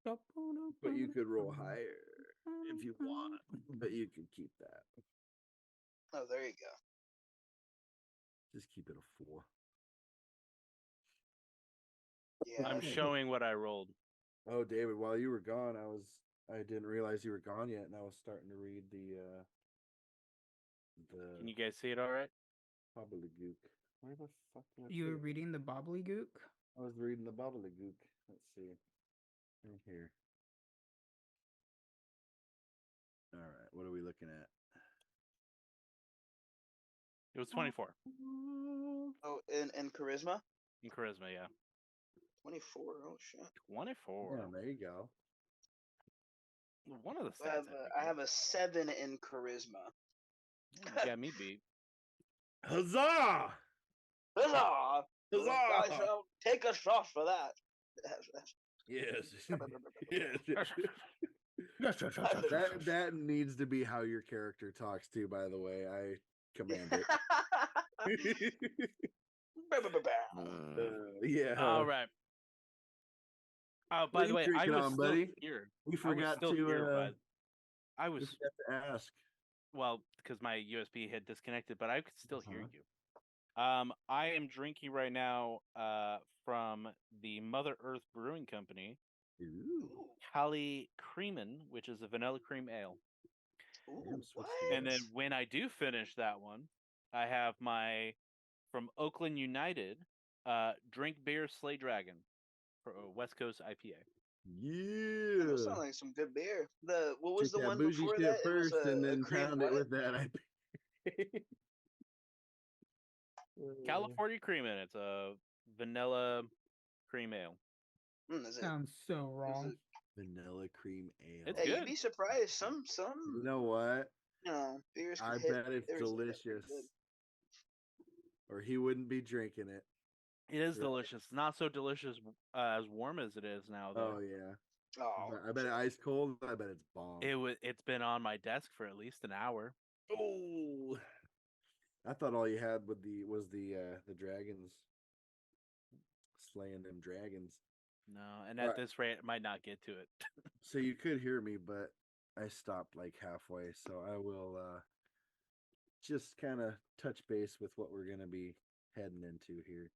But you could roll higher if you want. But you could keep that. Oh, there you go. Just keep it a 4. Yeah. I'm showing what I rolled. Oh, David, while you were gone, I didn't realize you were gone yet, and I was starting to read the Can you guys see it all right? Bobblegook. Where the fuck did I You put were it? reading the Bobblegook? I was reading the Bobblegook. Let's see. Right here. All right, what are we looking at? It was 24 Oh, in charisma? in charisma, yeah. 24. Oh shit. 24. Yeah, there you go. One of the I stats. have a 7 in charisma. You got me beat. Huzzah! Huzzah! Huzzah! I shall take a shot for that. Yes. Yes. That needs to be how your character talks too, by the way. I command it. Yeah. All right. Oh, What by are the you way, I drinking was on, still buddy? here. We forgot I was still to here, but I we was forgot to ask. well because my USB had disconnected, but I could still hear you. I am drinking right now from the Mother Earth Brewing Company, Ooh. Cali Creamin', which is a vanilla cream ale. Ooh, Damn, switch what? to And then when I do finish that one, I have my from Oakland United Drink Beer Slay Dragon for West Coast IPA. Yeah. That sounds like some good beer. What was Take the that one bougie before shit that? first, It was and a then cream pound what? it with that IPA. California Creamin'. It's a vanilla cream ale. Is it? Sounds so wrong. Vanilla cream ale. It's Hey, good. you'd be surprised. Some You know what? beers can I hit bet it's flavors like that pretty delicious. good. Or he wouldn't be drinking it. It is Right. delicious. Not so delicious as warm as it is now, though. Oh yeah. Oh, I bet ice cold. I bet it's bomb. It's been on my desk for at least an hour. Oh. I thought all you had was the dragons. Slaying them dragons. No, and Right. at this rate, I might not get to it. So you could hear me, but I stopped like halfway. So I will just kind of touch base with what we're gonna be heading into here.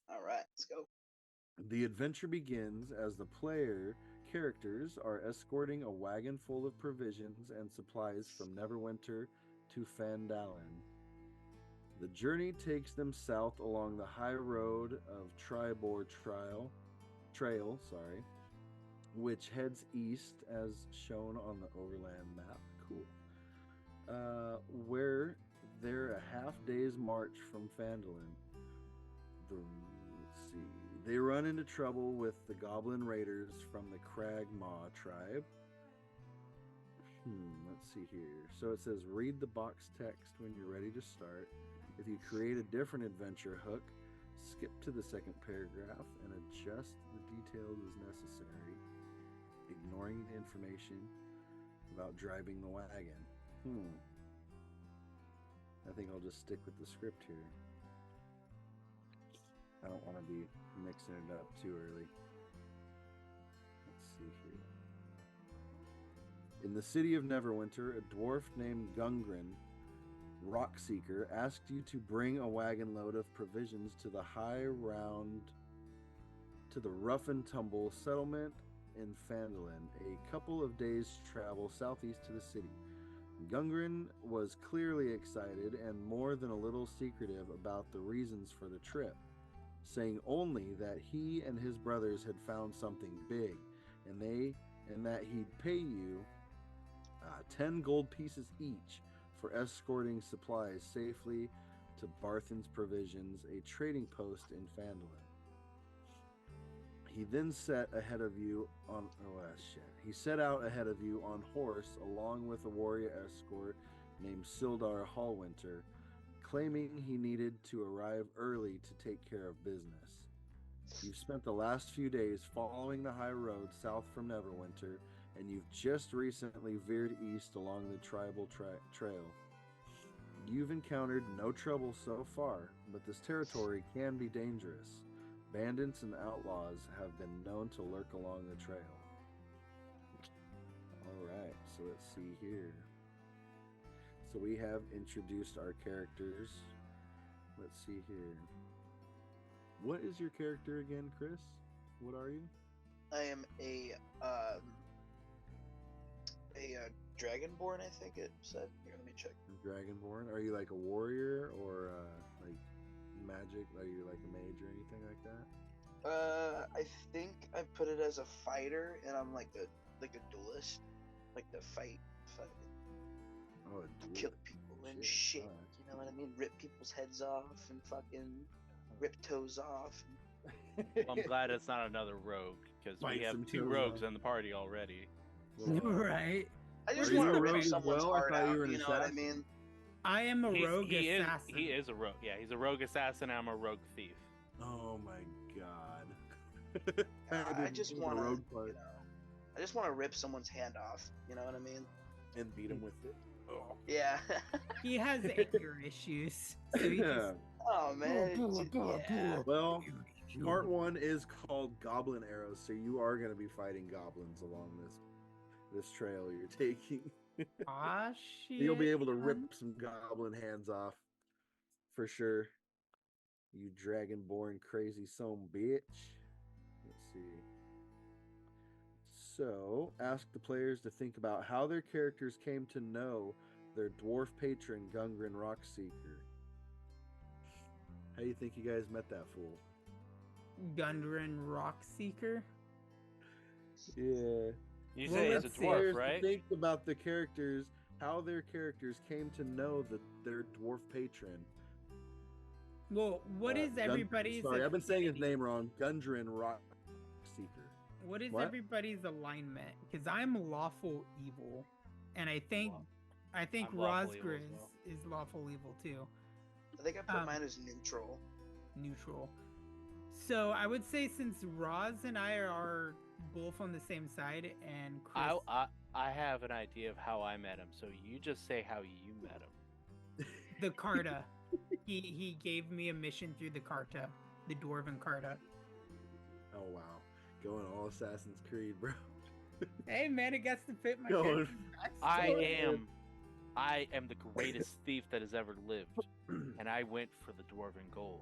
all right, let's go. The adventure begins as the player characters are escorting a wagon full of provisions and supplies from Neverwinter to Fandalen. The journey takes them south along the high road of Tribor Trail, which heads east as shown on the overland map. Cool. Where they're a half day's march from Fandalen. Let's see. They run into trouble with the Goblin Raiders from the Cragmaw tribe. Let's see here. So it says read the box text when you're ready to start. If you create a different adventure hook, skip to the second paragraph and adjust the details as necessary, ignoring the information about driving the wagon. I think I'll just stick with the script here. I don't want to be mixing it up too early. Let's see here. In the city of Neverwinter, a dwarf named Gungren, Rockseeker, asked you to bring a wagon load of provisions to the rough and tumble settlement in Fandalen, a couple of days' travel southeast to the city. Gungren was clearly excited and more than a little secretive about the reasons for the trip, saying only that he and his brothers had found something big, and that he'd pay you 10 gold pieces each for escorting supplies safely to Barthen's Provisions, a trading post in Phandalin. He then set out ahead of you on horse along with a warrior escort named Sildar Hallwinter, claiming he needed to arrive early to take care of business. You've spent the last few days following the high road south from Neverwinter, and you've just recently veered east along the tribal trail. You've encountered no trouble so far, but this territory can be dangerous. Bandits and outlaws have been known to lurk along the trail. Alright, so let's see here. So we have introduced our characters. Let's see here. What is your character again, Chris? What are you? I am a Dragonborn, I think it said. Here, let me check. Dragonborn? Are you like a warrior or like magic? Are you like a mage or anything like that? I think I put it as a fighter, and I'm like a duelist, like to fight, Oh, a kill duelist. people and shit. Alright. You know what I mean? Rip people's heads off and fucking rip toes off. Well, I'm glad it's not another rogue, because we Bite have some 2 toes rogues off. in the party already. Right. I just Are you want a to rip rogue as someone's well? I heart thought you out. were an You know what I assassin. mean? I am a rogue he assassin. is a rogue. Yeah, he's a rogue assassin. I'm a rogue thief. Oh my god. I just want to, rogue you part. know, I just want to rip someone's hand off. You know what I mean? And beat him with it. Oh. Yeah. He has anger issues. So he just, Oh man. Yeah. Well, part 1 is called Goblin Arrows, so you are going to be fighting goblins along this trail you're taking. ah, shit. You'll be able to rip some goblin hands off for sure. You dragonborn crazy son bitch. Let's see. So, ask the players to think about how their characters came to know their dwarf patron, Gungren Rockseeker. How do you think you guys met that fool? Gundren Rockseeker. Yeah. You Well, say he's a let's see. dwarf, Players to right? think about the characters, how their characters came to know their dwarf patron. Well, what is everybody's? Sorry, I've been saying his affinity? name wrong. Gundren Rockseeker. What is What? everybody's alignment? Because I'm lawful evil, and I think I'm lawful evil as Razgriz well. is lawful evil too. I think I put Um, mine as neutral. Neutral. So I would say since Roz and I are both on the same side, and Chris, I have an idea of how I met him, so you just say how you met him. the Carta, he gave me a mission through the Carta, the Dwarven Carta. Oh wow, going all Assassin's Creed, bro. Hey man, it gets to fit my Going- character's backstory. I am the greatest thief that has ever lived, and I went for the dwarven gold.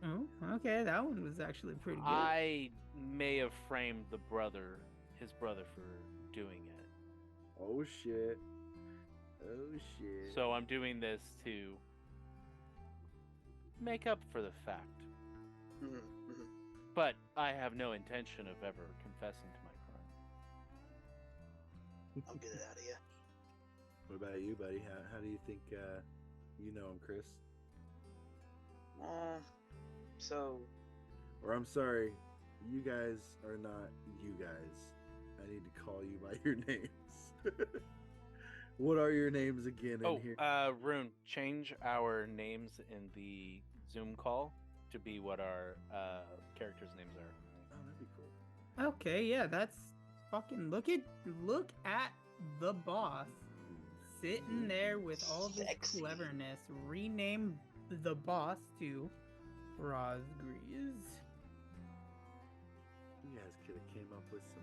Oh, okay, that one was actually pretty good. I may have framed his brother for doing it. Oh shit. Oh shit. So I'm doing this to make up for the fact. Mhm, mhm. But I have no intention of ever confessing to my crime. I'll get it out of you. What about you, buddy? How do you think you know him, Chris? So Or I'm sorry, you guys are not you guys. I need to call you by your names. What are your names again in here? Ryunn, change our names in the Zoom call to be what our characters' names are. Oh, that'd be cool. Okay, yeah, that's fucking look at the boss sitting there with all this Sexy. cleverness. Rename the boss to Razgriz. You guys could have came up with some.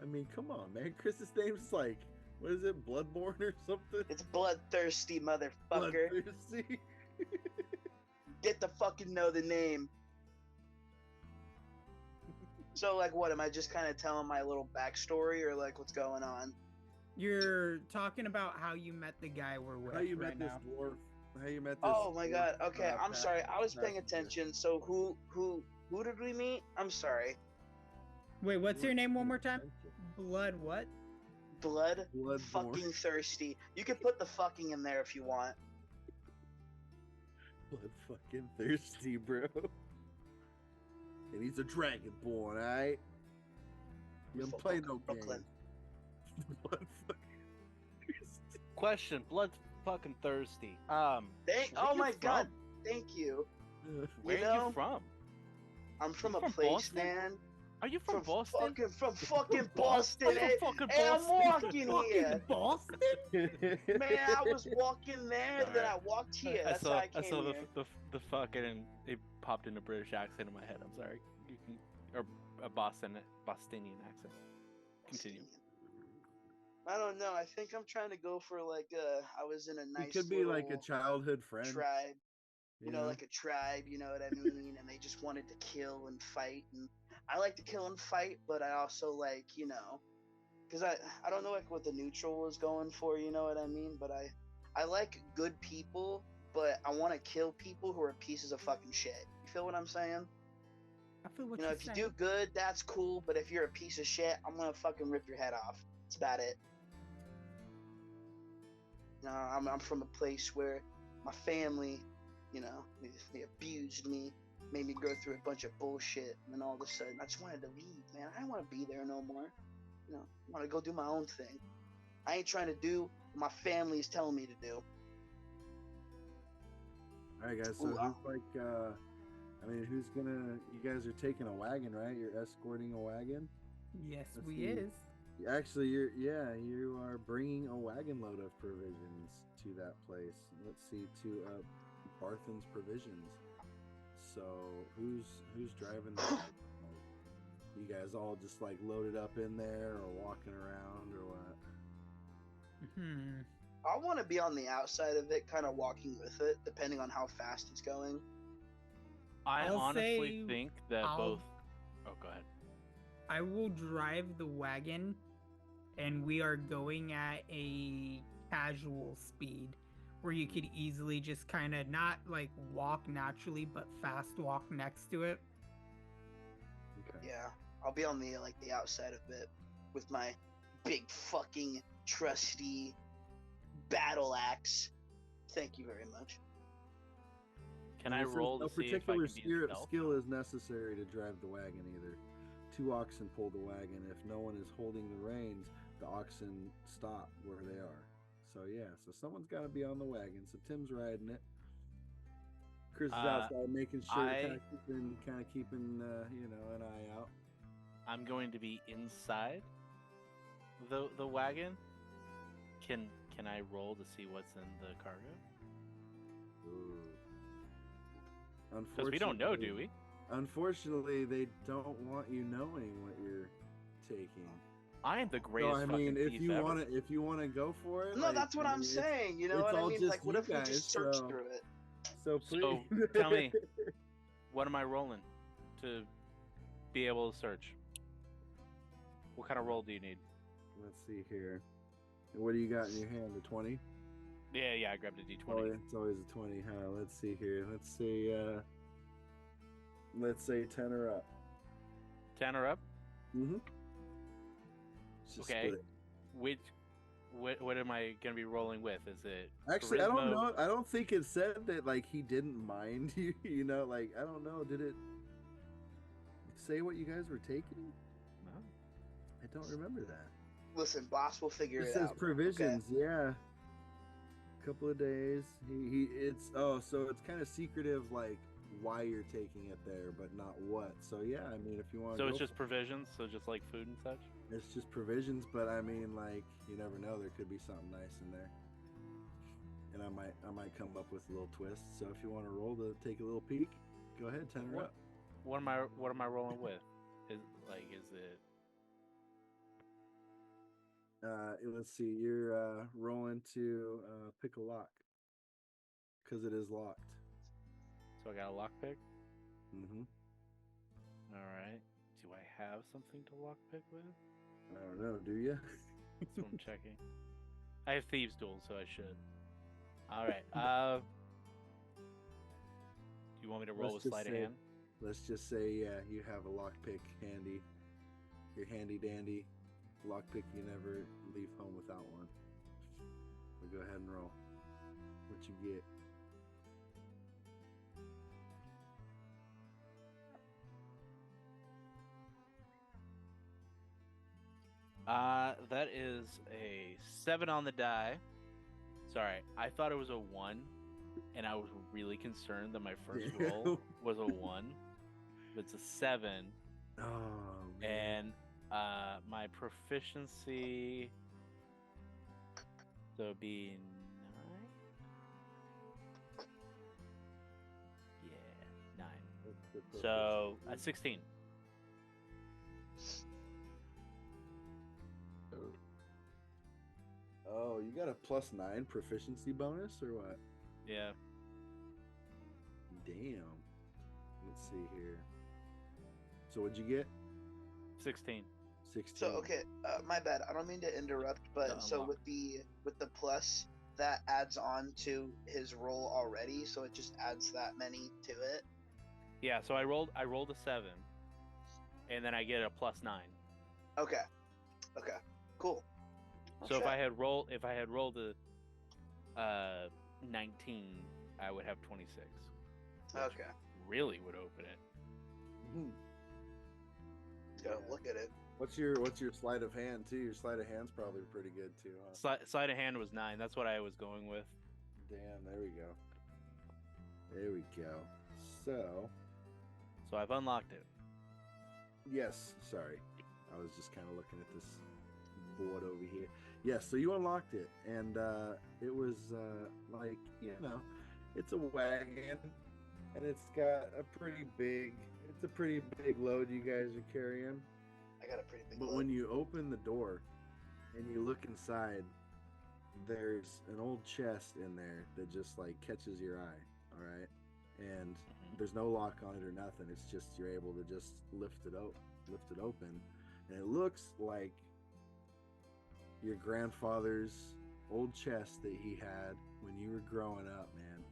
I mean, come on, man. Chris's name's like, what is it, Bloodborne or something? it's bloodthirsty, motherfucker. Bloodthirsty. Get the fucking know the name. So like, what am I just kind of telling my little backstory, or like what's going on? You're talking about how you met the guy we're with How you right met this now. dwarf? How you met this? Oh my god. dwarf, Okay, I'm sorry. I was paying passenger? attention. So who did we meet? I'm sorry. Wait, what's your We're name one paying more time? attention. Blood what? Blood Bloodborne. fucking thirsty. You can put the fucking in there if you want. Blood fucking thirsty, bro. And he's a dragonborn, alright? You don't play no Brooklyn. games. Blood fucking thirsty. Question: Blood's fucking thirsty. Oh Where my you god. from? Thank you. Where You are know, you from? I'm from You a from place, Boston? man. Are you from Boston? From fucking Boston? Boston. Hey, Fucking hey, I'm Boston. walking here. Boston? Man, I was walking there, then I Alright. walked here. I That's saw, how I I came saw here. the fucking, and it popped in a British accent in my head. I'm sorry. You can, or a Bostonian accent. Continue. I don't know. I think I'm trying to go for like I was in a He nice could be like a little childhood friend. tribe. You know, know? like a tribe, you know what I mean? And they just wanted to kill and fight. And I like to kill and fight, but I also like, you know, because I don't know like what the neutral was going for, you know what I mean? But I like good people, but I want to kill people who are pieces of fucking shit. You feel what I'm saying? I feel what You know, you're if you saying. do good, that's cool. But if you're a piece of shit, I'm gonna fucking rip your head off. That's about it. You know, I'm from a place where my family, you know, they abused me, made me go through a bunch of bullshit, and then all of a sudden, I just wanted to leave, man. I didn't want to be there no more. You know, I want to go do my own thing. I ain't trying to do what my family is telling me to do. All right, guys. So Ooh, who's like? I mean, who's gonna? You guys are taking a wagon, right? You're escorting a wagon. Yes, Let's we see. is. Actually, you are bringing a wagon load of provisions to that place. Let's see, to Barthen's Provisions. So who's driving the wagon? You guys all just like loaded up in there, or walking around, or what? I want to be on the outside of it, kind of walking with it, depending on how fast it's going. I I'll honestly say think that I'll- both. Oh, go ahead. I will drive the wagon, and we are going at a casual speed where you could easily just kind of not like walk naturally, but fast walk next to it. Okay. Yeah, I'll be on the the outside of it with my big fucking trusty battle axe. Thank you very much. Can And I it says roll no to see if I particular can be stealth? skill is necessary to drive the wagon either. 2 oxen pull the wagon. If no one is holding the reins, the oxen stop where they are. So yeah, so someone's got to be on the wagon. So Tim's riding it. Chris is outside making sure, kind of keeping, you know, an eye out. I'm going to be inside the wagon. Can I roll to see what's in the cargo? Because we don't know, do we? Unfortunately, they don't want you knowing what you're taking. I am the So greatest I mean, fucking thief ever. if you want to go for it, No, like, that's what I I'm mean, saying. You know it's what I all mean? just Like, what you if we guys, just search so- through it? So please, So, tell me, what am I rolling to be able to search? What kind of roll do you need? Let's see here. What do you got in your hand? A 20? Yeah, I grabbed a Oh, d20. it's always a 20, huh? Let's see here. Let's say 10 or up. 10 or up? Mm-hmm. Okay. What am I gonna be rolling with? Is it Actually, I don't charisma? know. I don't think it said that like he didn't mind you. You know, like I don't know. Did it say what you guys were taking? No. I don't remember that. Listen, boss will figure It it says out. provisions. Yeah. Couple of days. So it's kind of secretive, like why you're taking it there, but not what. So yeah, I mean, if you want. So it's just provisions. So just like food and such. It's just provisions, but I mean, like you never know. There could be something nice in there, and I might come up with a little twist. So if you want to roll to take a little peek, go ahead, 10 or up. What am I rolling with? Is it? Let's see. You're rolling to pick a lock because it is locked. So I got a lockpick. Mm-hmm. All right. Do I have something to lockpick with? I don't know. Do you? That's what I'm checking. I have thieves' duels, so I should. All right. Do you want me to roll Let's with just sleight of say- hand? Let's just say, yeah, you have a lockpick handy. You're handy dandy. Lockpick, you never leave home without one. So go ahead and roll. What you get? That is a 7 on the die. Sorry, I thought it was a 1, and I was really concerned that my first roll was a 1. But it's a 7, Oh, man. and my proficiency, so it'd be 9. Yeah, 9. What's the So proficiency? 16. Oh, you got a +9 proficiency bonus or what? Yeah. Damn. Let's see here. So what'd you get? 16. 16. So okay, my bad. I don't mean to interrupt, but No, so unlock. with the plus, that adds on to his roll already, so it just adds that many to it. Yeah, so I rolled a 7, and then I get a +9. Okay. Okay. Cool. Oh, So if shit. I had rolled a 19, I would have 26. which Okay. Really would open it. Mhm. Gotta Yeah. look at it. What's your sleight of hand too? Your sleight of hand's probably pretty good too, huh? Sleight of hand was 9. That's what I was going with. Damn, there we go. There we go. So, So I've unlocked it. yes, sorry. I was just kind of looking at this board over here. Yes, so you unlocked it, and it was like, it's a wagon, and it's got a pretty big load you guys are carrying. I got a pretty big But load. when you open the door and you look inside, there's an old chest in there that just like catches your eye. All right, and there's no lock on it or nothing. It's just you're able to just lift it open, and it looks like your grandfather's old chest that he had when you were growing up, man.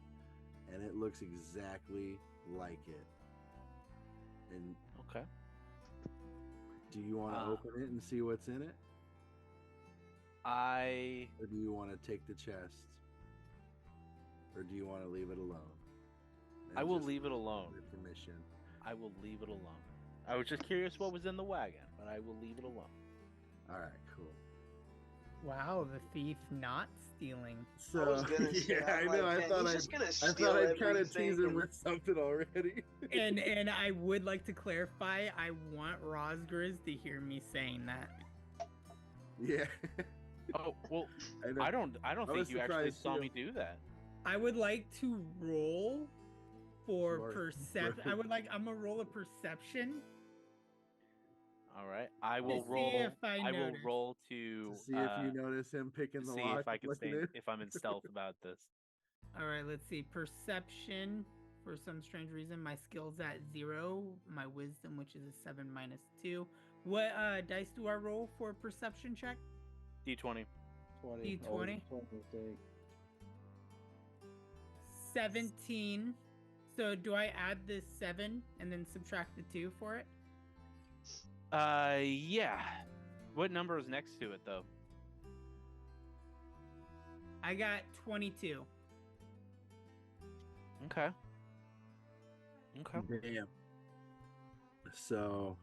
And it looks exactly like it. And Okay. do you want to open it and see what's in it? Or do you want to take the chest? Or do you want to leave it alone? I will just leave it alone. With permission. I will leave it alone. I was just curious what was in the wagon, but I will leave it alone. All right, cool. Wow, the thief not stealing. So, I was gonna say, yeah, I I'm know. like, I man, thought he's I'd, just gonna I steal thought I'd kind of everything tease him and- with something already. And I would like to clarify, I want Razgriz to hear me saying that. Yeah. Oh well, know. I don't I think was you actually surprised, saw too. me do that. I would like to roll for Smart. perception. I'm gonna roll a perception. All right, I will see roll. if I will notice. roll to To see if you notice him picking the see lock. if I can looking stay in. if I'm in stealth about this. All right, let's see. Perception. For some strange reason, my skill's at 0. My wisdom, which is a 7 minus 2. What dice do I roll for a perception check? D20. 20. D20. always 20, I think. 17. So do I add this 7 and then subtract the 2 for it? Yeah. What number is next to it though? I got 22. Okay. Okay. Damn. So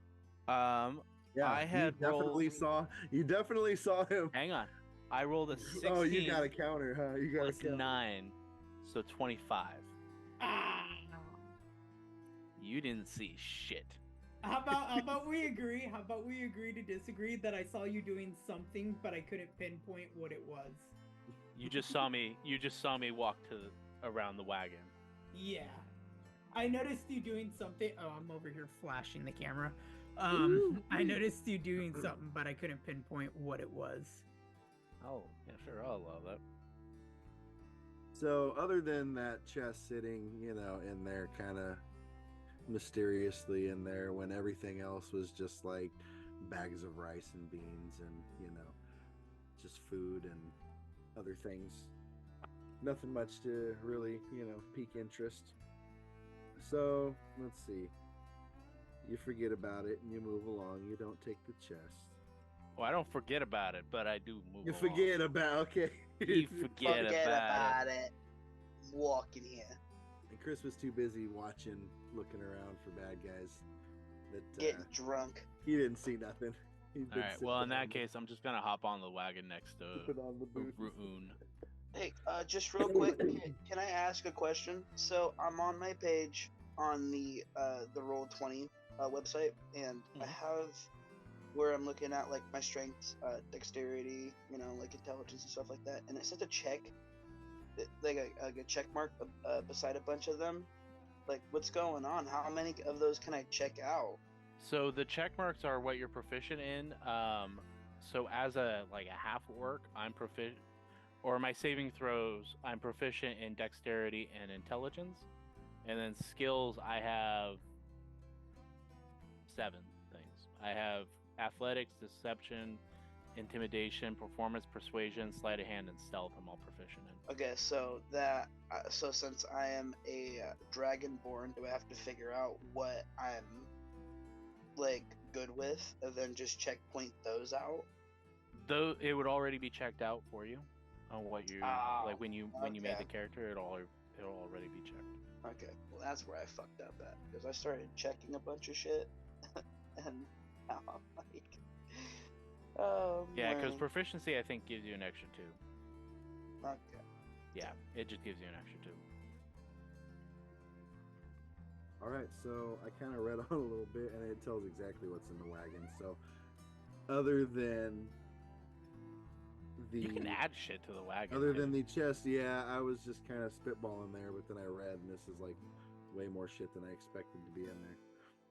Um, yeah, I had you definitely saw him. hang on. I rolled a 16 Oh, you got a counter, huh? You got a plus counter. 9, so 25. Ah! You didn't see shit. How about we agree? How about we agree to disagree that I saw you doing something, but I couldn't pinpoint what it was. You just saw me. You just saw me walk around the wagon. Yeah. I noticed you doing something. Oh, I'm over here flashing the camera. I noticed you doing something, but I couldn't pinpoint what it was. Oh, yeah, sure. I'll allow that. So other than that chest sitting, in there kind of mysteriously in there when everything else was just like bags of rice and beans and, just food and other things. Nothing much to really, pique interest. So let's see. You forget about it and you move along. You don't take the chest. Well, I don't forget about it, but I do move. You along. forget about okay. You forget about it. Walking here. And Chris was too busy looking around for bad guys. That Getting drunk. He didn't see nothing. All right. Well, in that case, I'm just gonna hop on the wagon next to put on the boots. Ryunn. Hey, just real quick, can I ask a question? So I'm on my page on the Roll20 website, and I have where I'm looking at like my strengths, dexterity, like intelligence and stuff like that, and it says a check, like a check mark beside a bunch of them. Like, what's going on? How many of those can I check out? So the check marks are what you're proficient in. So as a half orc, I'm proficient. Or my saving throws, I'm proficient in dexterity and intelligence. And then skills, I have 7 things. I have athletics, deception, intimidation, performance, persuasion, sleight of hand, and stealth. I'm all proficient in. Okay, so so since I am a dragonborn, do I have to figure out what I'm good with, and then just checkpoint those out? Though it would already be checked out for you. On what you when you made the character, it'll already be checked. Okay, well that's where I fucked up at, because I started checking a bunch of shit, and now I'm like, oh yeah, because man. proficiency I think gives you an extra 2. Okay. Yeah, it just gives you an extra 2. All right, so I kind of read on a little bit, and it tells exactly what's in the wagon. So, other than you can add shit to the wagon. Other than the chest, yeah, I was just kind of spitballing there, but then I read, and this is like way more shit than I expected to be in there.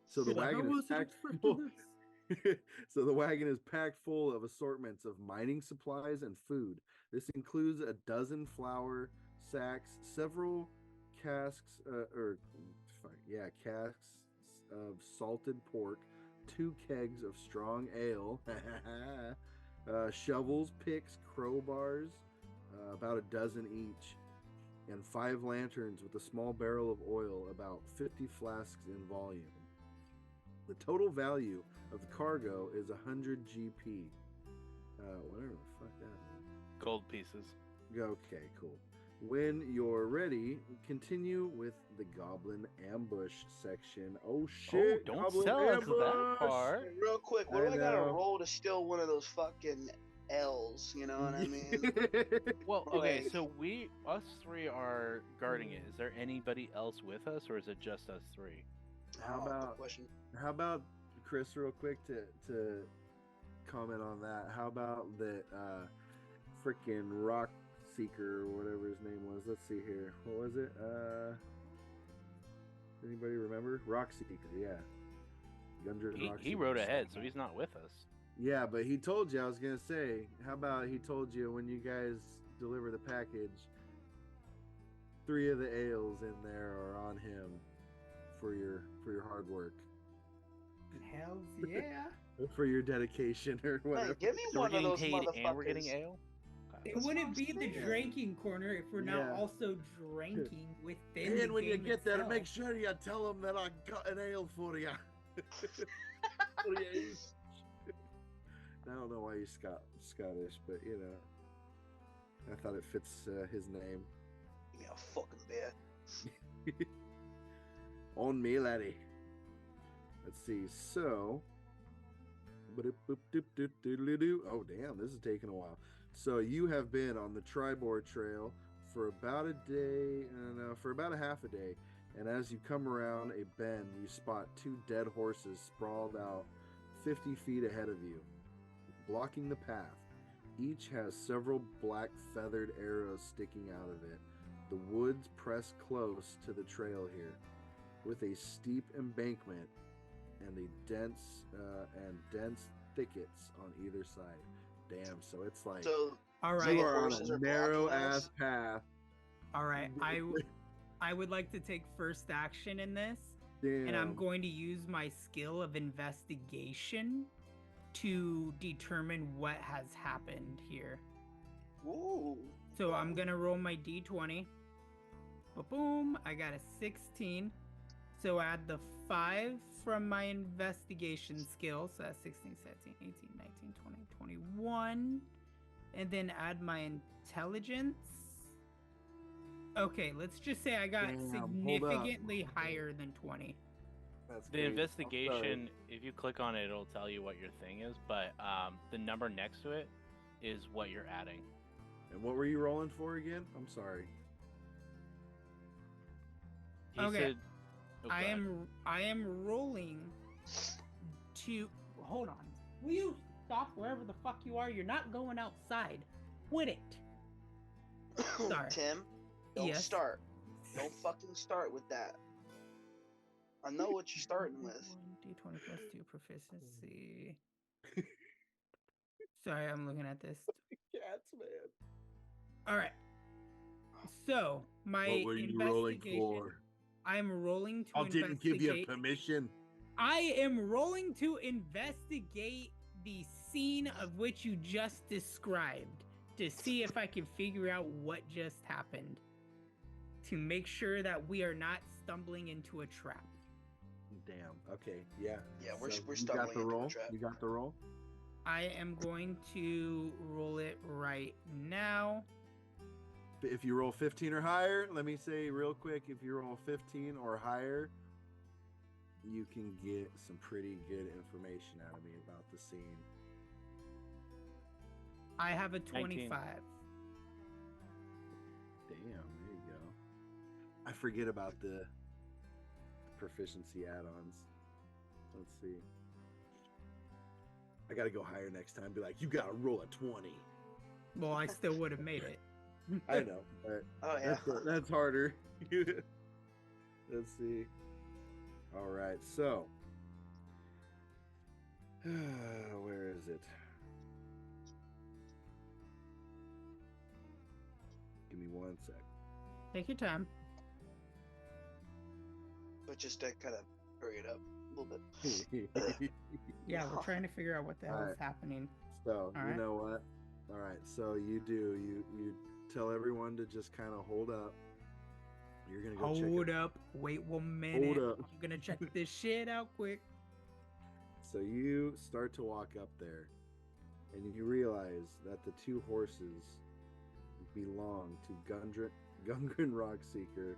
So the wagon is packed full. So the wagon is packed full of assortments of mining supplies and food. This includes a dozen flour sacks, several casks, casks of salted pork, 2 kegs of strong ale. Shovels, picks, crowbars, about a dozen each, and 5 lanterns with a small barrel of oil, about 50 flasks in volume. The total value of the cargo is 100 GP. Whatever the fuck that means. Gold pieces. Okay, cool. When you're ready, continue with the Goblin Ambush section. Oh shit! Oh, don't Goblin sell us Ambush! that part. Hey, real quick, what do I gotta roll to steal one of those fucking L's? You know what I mean? Well, okay, so us 3 are guarding it. Is there anybody else with us, or is it just us 3? How about Chris, real quick, to comment on that? How about that freaking Rock Seeker, or whatever his name was? Let's see here. What was it? Anybody remember? Rock Seeker, yeah. He rode ahead, so he's not with us. Yeah, but he told you. I was gonna say, how about he told you when you guys deliver the package, 3 of the ales in there are on him for your hard work. Hells yeah. For your dedication or whatever. Man, give me So one we're of getting those paid motherfuckers. and we're getting ale? It wouldn't be the drinking corner if we're not Yeah. also drinking within the And when you game get there, itself. make sure you tell them that I got an ale for you. I don't know why he's Scottish, but I thought it fits his name. Give me a fucking beer. On me, laddie. Let's see. So, oh damn, this is taking a while. So you have been on the Tribord Trail for about a day, for about a half a day, and as you come around a bend, you spot 2 dead horses sprawled out 50 feet ahead of you, blocking the path. Each has several black feathered arrows sticking out of it. The woods press close to the trail here, with a steep embankment and dense thickets on either side. Damn, so it's like all you right, are on a narrow ass path. all right. I would like to take first action in this, Damn. and I'm going to use my skill of investigation to determine what has happened here. Ooh. So I'm gonna roll my d20. Boom! I got a 16. So add the 5 from my investigation skill. So that's 16, 17, 18, 19, 20, 21. And then add my intelligence. Okay, let's just say I got Damn, hold up. significantly higher than 20. That's The crazy. I'm sorry. investigation, if you click on it, it'll tell you what your thing is, but the number next to it is what you're adding. And what were you rolling for again? I'm sorry. He Okay. said, oh, I go ahead. am rolling to hold on. Will you stop wherever the fuck you are? You're not going outside. Quit it. Sorry. Tim, don't Yes. start. Don't fucking start with that. I know what you're starting with. D20 plus 2 proficiency. Sorry, I'm looking at this. Cats, man. All right. So my What were you rolling investigation. for? I'm rolling to I didn't give you investigate. permission. I am rolling to investigate the scene of which you just described to see if I can figure out what just happened. To make sure that we are not stumbling into a trap. Damn. Okay. Yeah. Yeah, we're So you stumbling got the into a roll. trap. You got the roll. I am going to roll it right now. If you roll 15 or higher, let me say real quick, if you roll 15 or higher, you can get some pretty good information out of me about the scene. I have a 19. 25. Damn, there you go. I forget about the proficiency add-ons. Let's see. I gotta go higher next time. Be like, you gotta roll a 20. Well, I still would have made it. I know, but Oh yeah. that's harder. Let's see. All right, so where is it? Give me 1 sec. Take your time. But just to kind of hurry it up a little bit. Yeah, we're trying to figure out what the hell is Alright. happening. So All you right. know what? All right, so you tell everyone to just kind of hold up. You're gonna go check Hold it. up. Wait 1 minute. up. I'm gonna check this shit out quick. So you start to walk up there, and you realize that the 2 horses belong to Gungren Rockseeker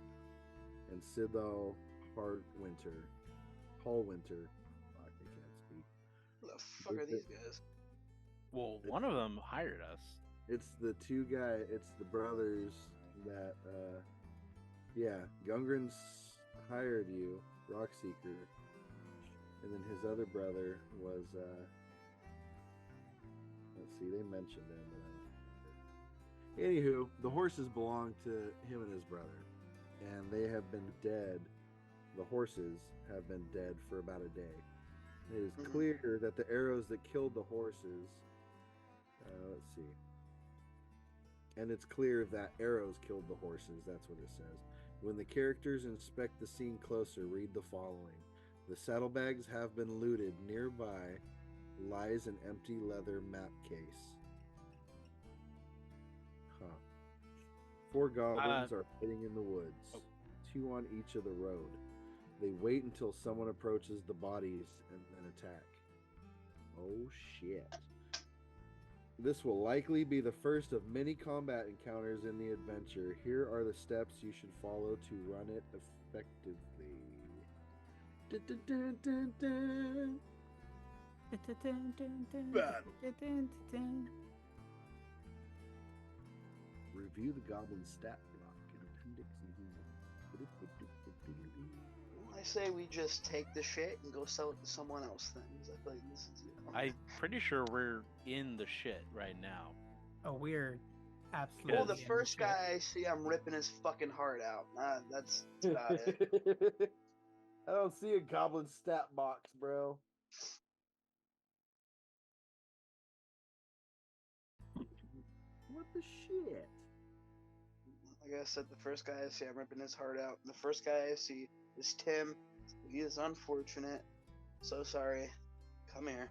and Sidal Hallwinter. Fuck, I can't speak. Who the fuck are these guys? Well, one of them hired us. It's the 2 guys. It's the brothers that. Yeah, Gungren's hired you, Rockseeker, and then his other brother was. Let's see, they mentioned him, but I don't remember. Anywho, the horses belong to him and his brother, and they have been dead. The horses have been dead for about a day. It is Mhm. clear that the arrows that killed the horses. Let's see. And it's clear that arrows killed the horses. That's what it says. When the characters inspect the scene closer, read the following. The saddlebags have been looted. Nearby lies an empty leather map case. Huh. 4 goblins are hiding in the woods. Oh. 2 on each of the road. They wait until someone approaches the bodies and then attack. Oh shit. This will likely be the first of many combat encounters in the adventure. Here are the steps you should follow to run it effectively. Dun, dun, dun, dun, dun. Review the goblin stat block in appendix. I say we just take the shit and go sell it to someone else. Then I feel like this is. I'm pretty sure we're in the shit right now. Oh, we're absolutely. Well, the in first shit. guy I see, I'm ripping his fucking heart out. That's about it. I don't see a goblin stat box, bro. What the shit? Like I said, the first guy I see, I'm ripping his heart out. And the first guy I see is Tim. He is unfortunate. So sorry. Come here.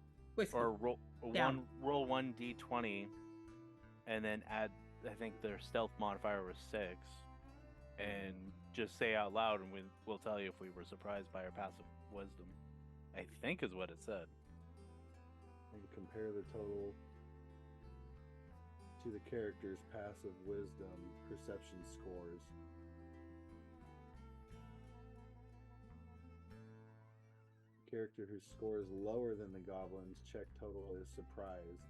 Whiskey. or roll Down. roll 1d20, and then add. I think their stealth modifier was 6, and just say out loud, and we'll tell you if we were surprised by our passive wisdom. I think is what it said. And compare the total to the character's passive wisdom perception scores. Character whose score is lower than the goblin's check total is surprised.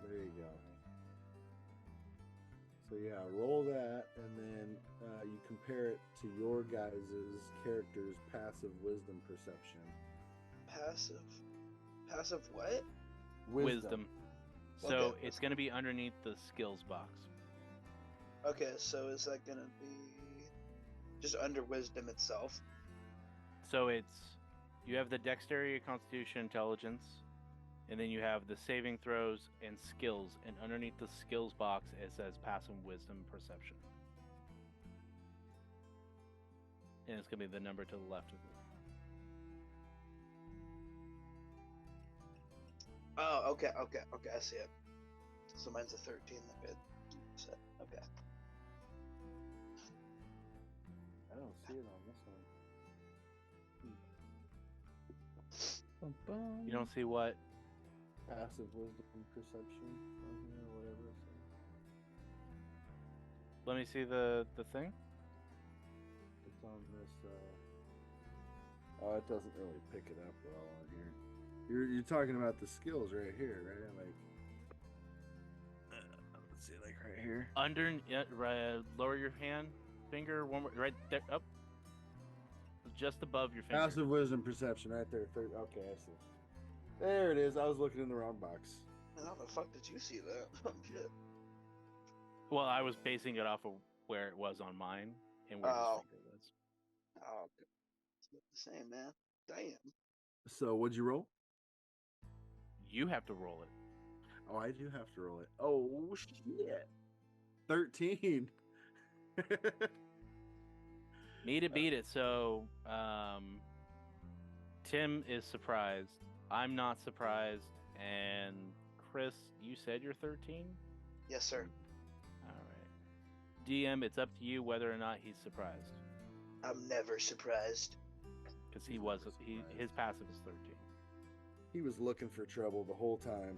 There you go. So yeah, roll that, and then you compare it to your guys' character's passive wisdom perception. Passive what? Wisdom. So Okay. it's going to be underneath the skills box. Okay, so is that gonna be just under wisdom itself? So you have the dexterity, constitution, intelligence, and then you have the saving throws and skills. And underneath the skills box, it says passive wisdom perception. And it's going to be the number to the left of it. Oh, okay, I see it. So mine's a 13. Good. Okay. I don't see it on this one. Bum, bum. You don't see what? Passive wisdom perception on here, or whatever it says. Let me see the thing. It's on this. Oh, it doesn't really pick it up well on here. You're talking about the skills right here, right? Like, let's see, like right here. Lower your finger one more, right there, up, just above your finger. Passive wisdom perception, right there. Okay, I see. There it is. I was looking in the wrong box. How the fuck did you see that? Oh shit. Well, I was basing it off of where it was on mine and where his finger was. Oh, okay. It's not the same, man. Damn. So, what'd you roll? You have to roll it. Oh, I do have to roll it. Oh shit! 13. Me to beat it. So, Tim is surprised. I'm not surprised. And Chris, you said you're 13? Yes, sir. All right. DM, it's up to you whether or not he's surprised. I'm never surprised. Because his passive is 13. He was looking for trouble the whole time,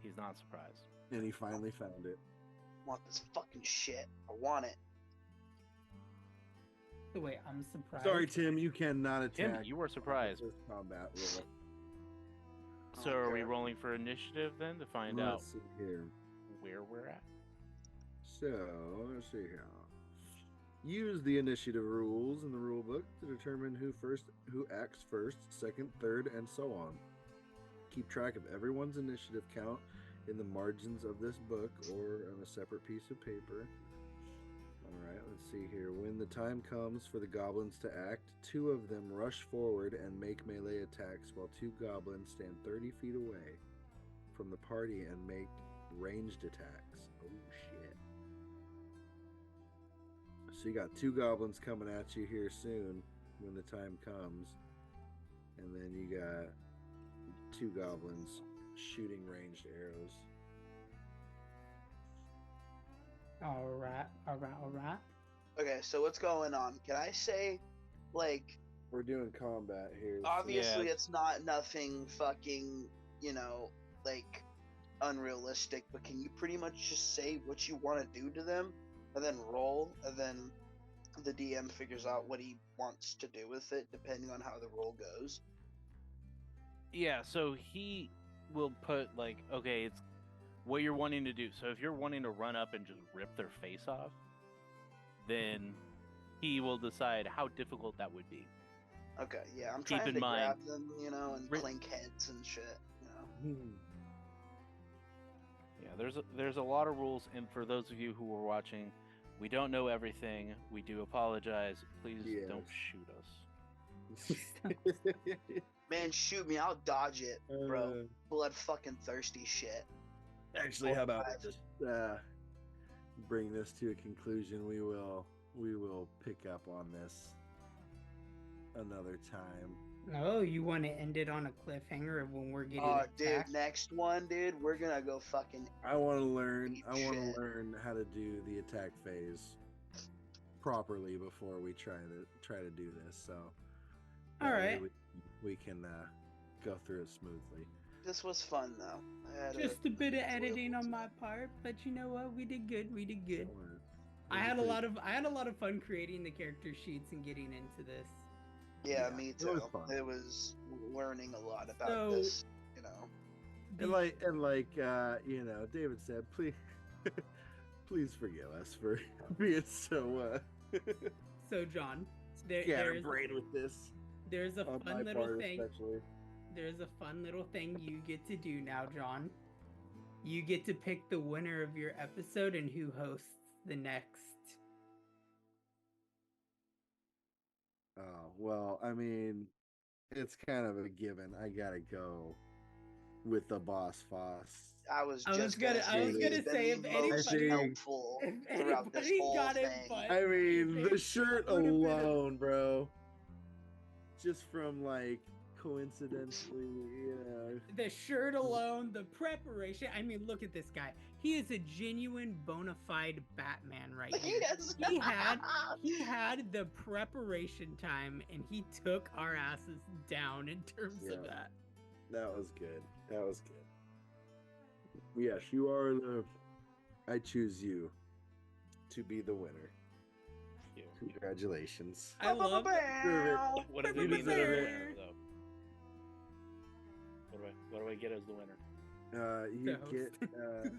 He's not surprised. and he finally found it. I want this fucking shit. I want it. So wait, I'm surprised. Sorry, Tim, you cannot attack. Tim, you were surprised. This combat roll. So are we Okay. rolling for initiative then to find out Let's see here. where we're at? So, let's see here. Use the initiative rules in the rule book to determine who acts first, second, third, and so on. Keep track of everyone's initiative count in the margins of this book or on a separate piece of paper. Alright, let's see here. When the time comes for the goblins to act, 2 of them rush forward and make melee attacks while 2 goblins stand 30 feet away from the party and make ranged attacks. Oh shit. So you got 2 goblins coming at you here soon when the time comes. And then you got 2 goblins shooting ranged arrows. Alright. Okay, so what's going on? Can I say, like, We're doing combat here. so- obviously Yeah. it's not nothing fucking, like, unrealistic, but can you pretty much just say what you want to do to them and then roll, and then the DM figures out what he wants to do with it depending on how the roll goes? Yeah, so he will put like, okay, it's what you're wanting to do. So if you're wanting to run up and just rip their face off, then he will decide how difficult that would be. Okay, yeah, I'm Keep trying in to mind- grab them, and Ri- clink heads and shit, Yeah, there's a lot of rules, and for those of you who are watching, we don't know everything. We do apologize. Please don't Yes. shoot us. Man, shoot me, I'll dodge it, bro. Uh, Blood fucking thirsty shit. Actually, how about I just bring this to a conclusion? We will pick up on this another time. Oh, you want to end it on a cliffhanger of when we're getting Oh, dude, attacked? next one, dude, we're gonna go fucking. I want to learn. Eat I want shit. to learn how to do the attack phase properly before we try to do this. So, All that way right. we can go through it smoothly. This was fun though. I had Just a bit of enjoyable editing on time. my part, but you know what? We did good. We did good. I It was had a pretty- lot of fun creating the character sheets and getting into this. Yeah, Yeah, me it was too. fun. It was learning a lot about So- this. You know. And like David said, please please forgive us for being so So John, there's scatterbrained with this. there's a On my fun little part, thing. especially. There's a fun little thing you get to do now, John. You get to pick the winner of your episode and who hosts the next. Oh well, I mean, it's kind of a given. I gotta go with the BossFoss. I was I was just gonna- gonna I was say gonna he's been say, the if most anybody- helpful If throughout this anybody whole got it, thing. but- I mean, the Anything, shirt it would've been a- alone, bro. Just from like coincidentally, The shirt alone, the preparation. I mean, look at this guy. He is a genuine bona fide Batman right here. Yes. He had the preparation time and he took our asses down in terms of Yeah. that. that was good. That was good. Yes, you are the. I choose you to be the winner. Congratulations. I love What does You it mean that I'm the deserve it. winner, though? What do I get as the winner? You The host. get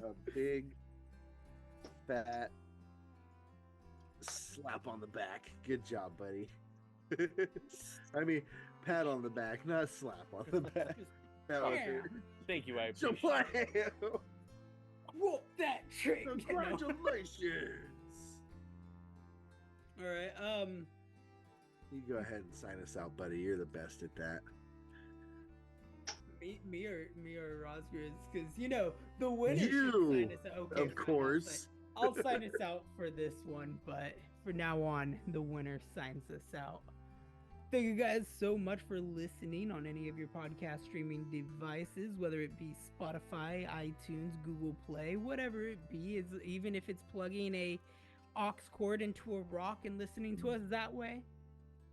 a big, fat slap on the back. Good job, buddy. I mean, pat on the back, not slap on the back. That was it. Thank you, I appreciate it. Shablam! Whoop that trick. you know? Congratulations! All right. You go ahead and sign us out, buddy. You're the best at that. Me or Razgriz, because you know the winner should You, sign us out. Okay, of fine, course. I'll sign us out for this one, but for now on, the winner signs us out. Thank you guys so much for listening on any of your podcast streaming devices, whether it be Spotify, iTunes, Google Play, whatever it be. Is even if it's plugging a aux cord into a rock and listening to us that way,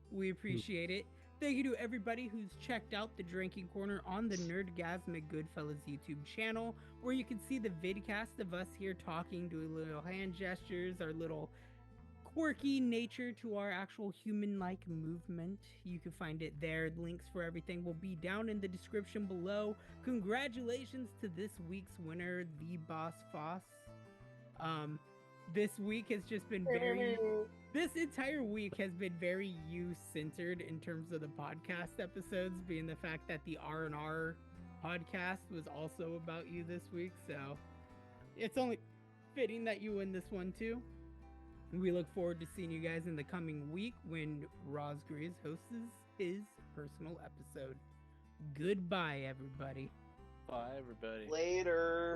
we appreciate it. Thank you to everybody who's checked out the Drinking Corner on the NerdgazmicGoodfellas YouTube channel, where you can see the vidcast of us here talking, doing little hand gestures, our little quirky nature to our actual human-like movement. You can find it there. Links for everything will be down in the description below. Congratulations to this week's winner, the BossFoss. This week has just been this entire week has been very you-centered in terms of the podcast episodes, being the fact that the R&R podcast was also about you this week, so it's only fitting that you win this one too. We look forward to seeing you guys in the coming week when Razgriz hosts his personal episode. Goodbye, everybody. Bye, everybody. Later.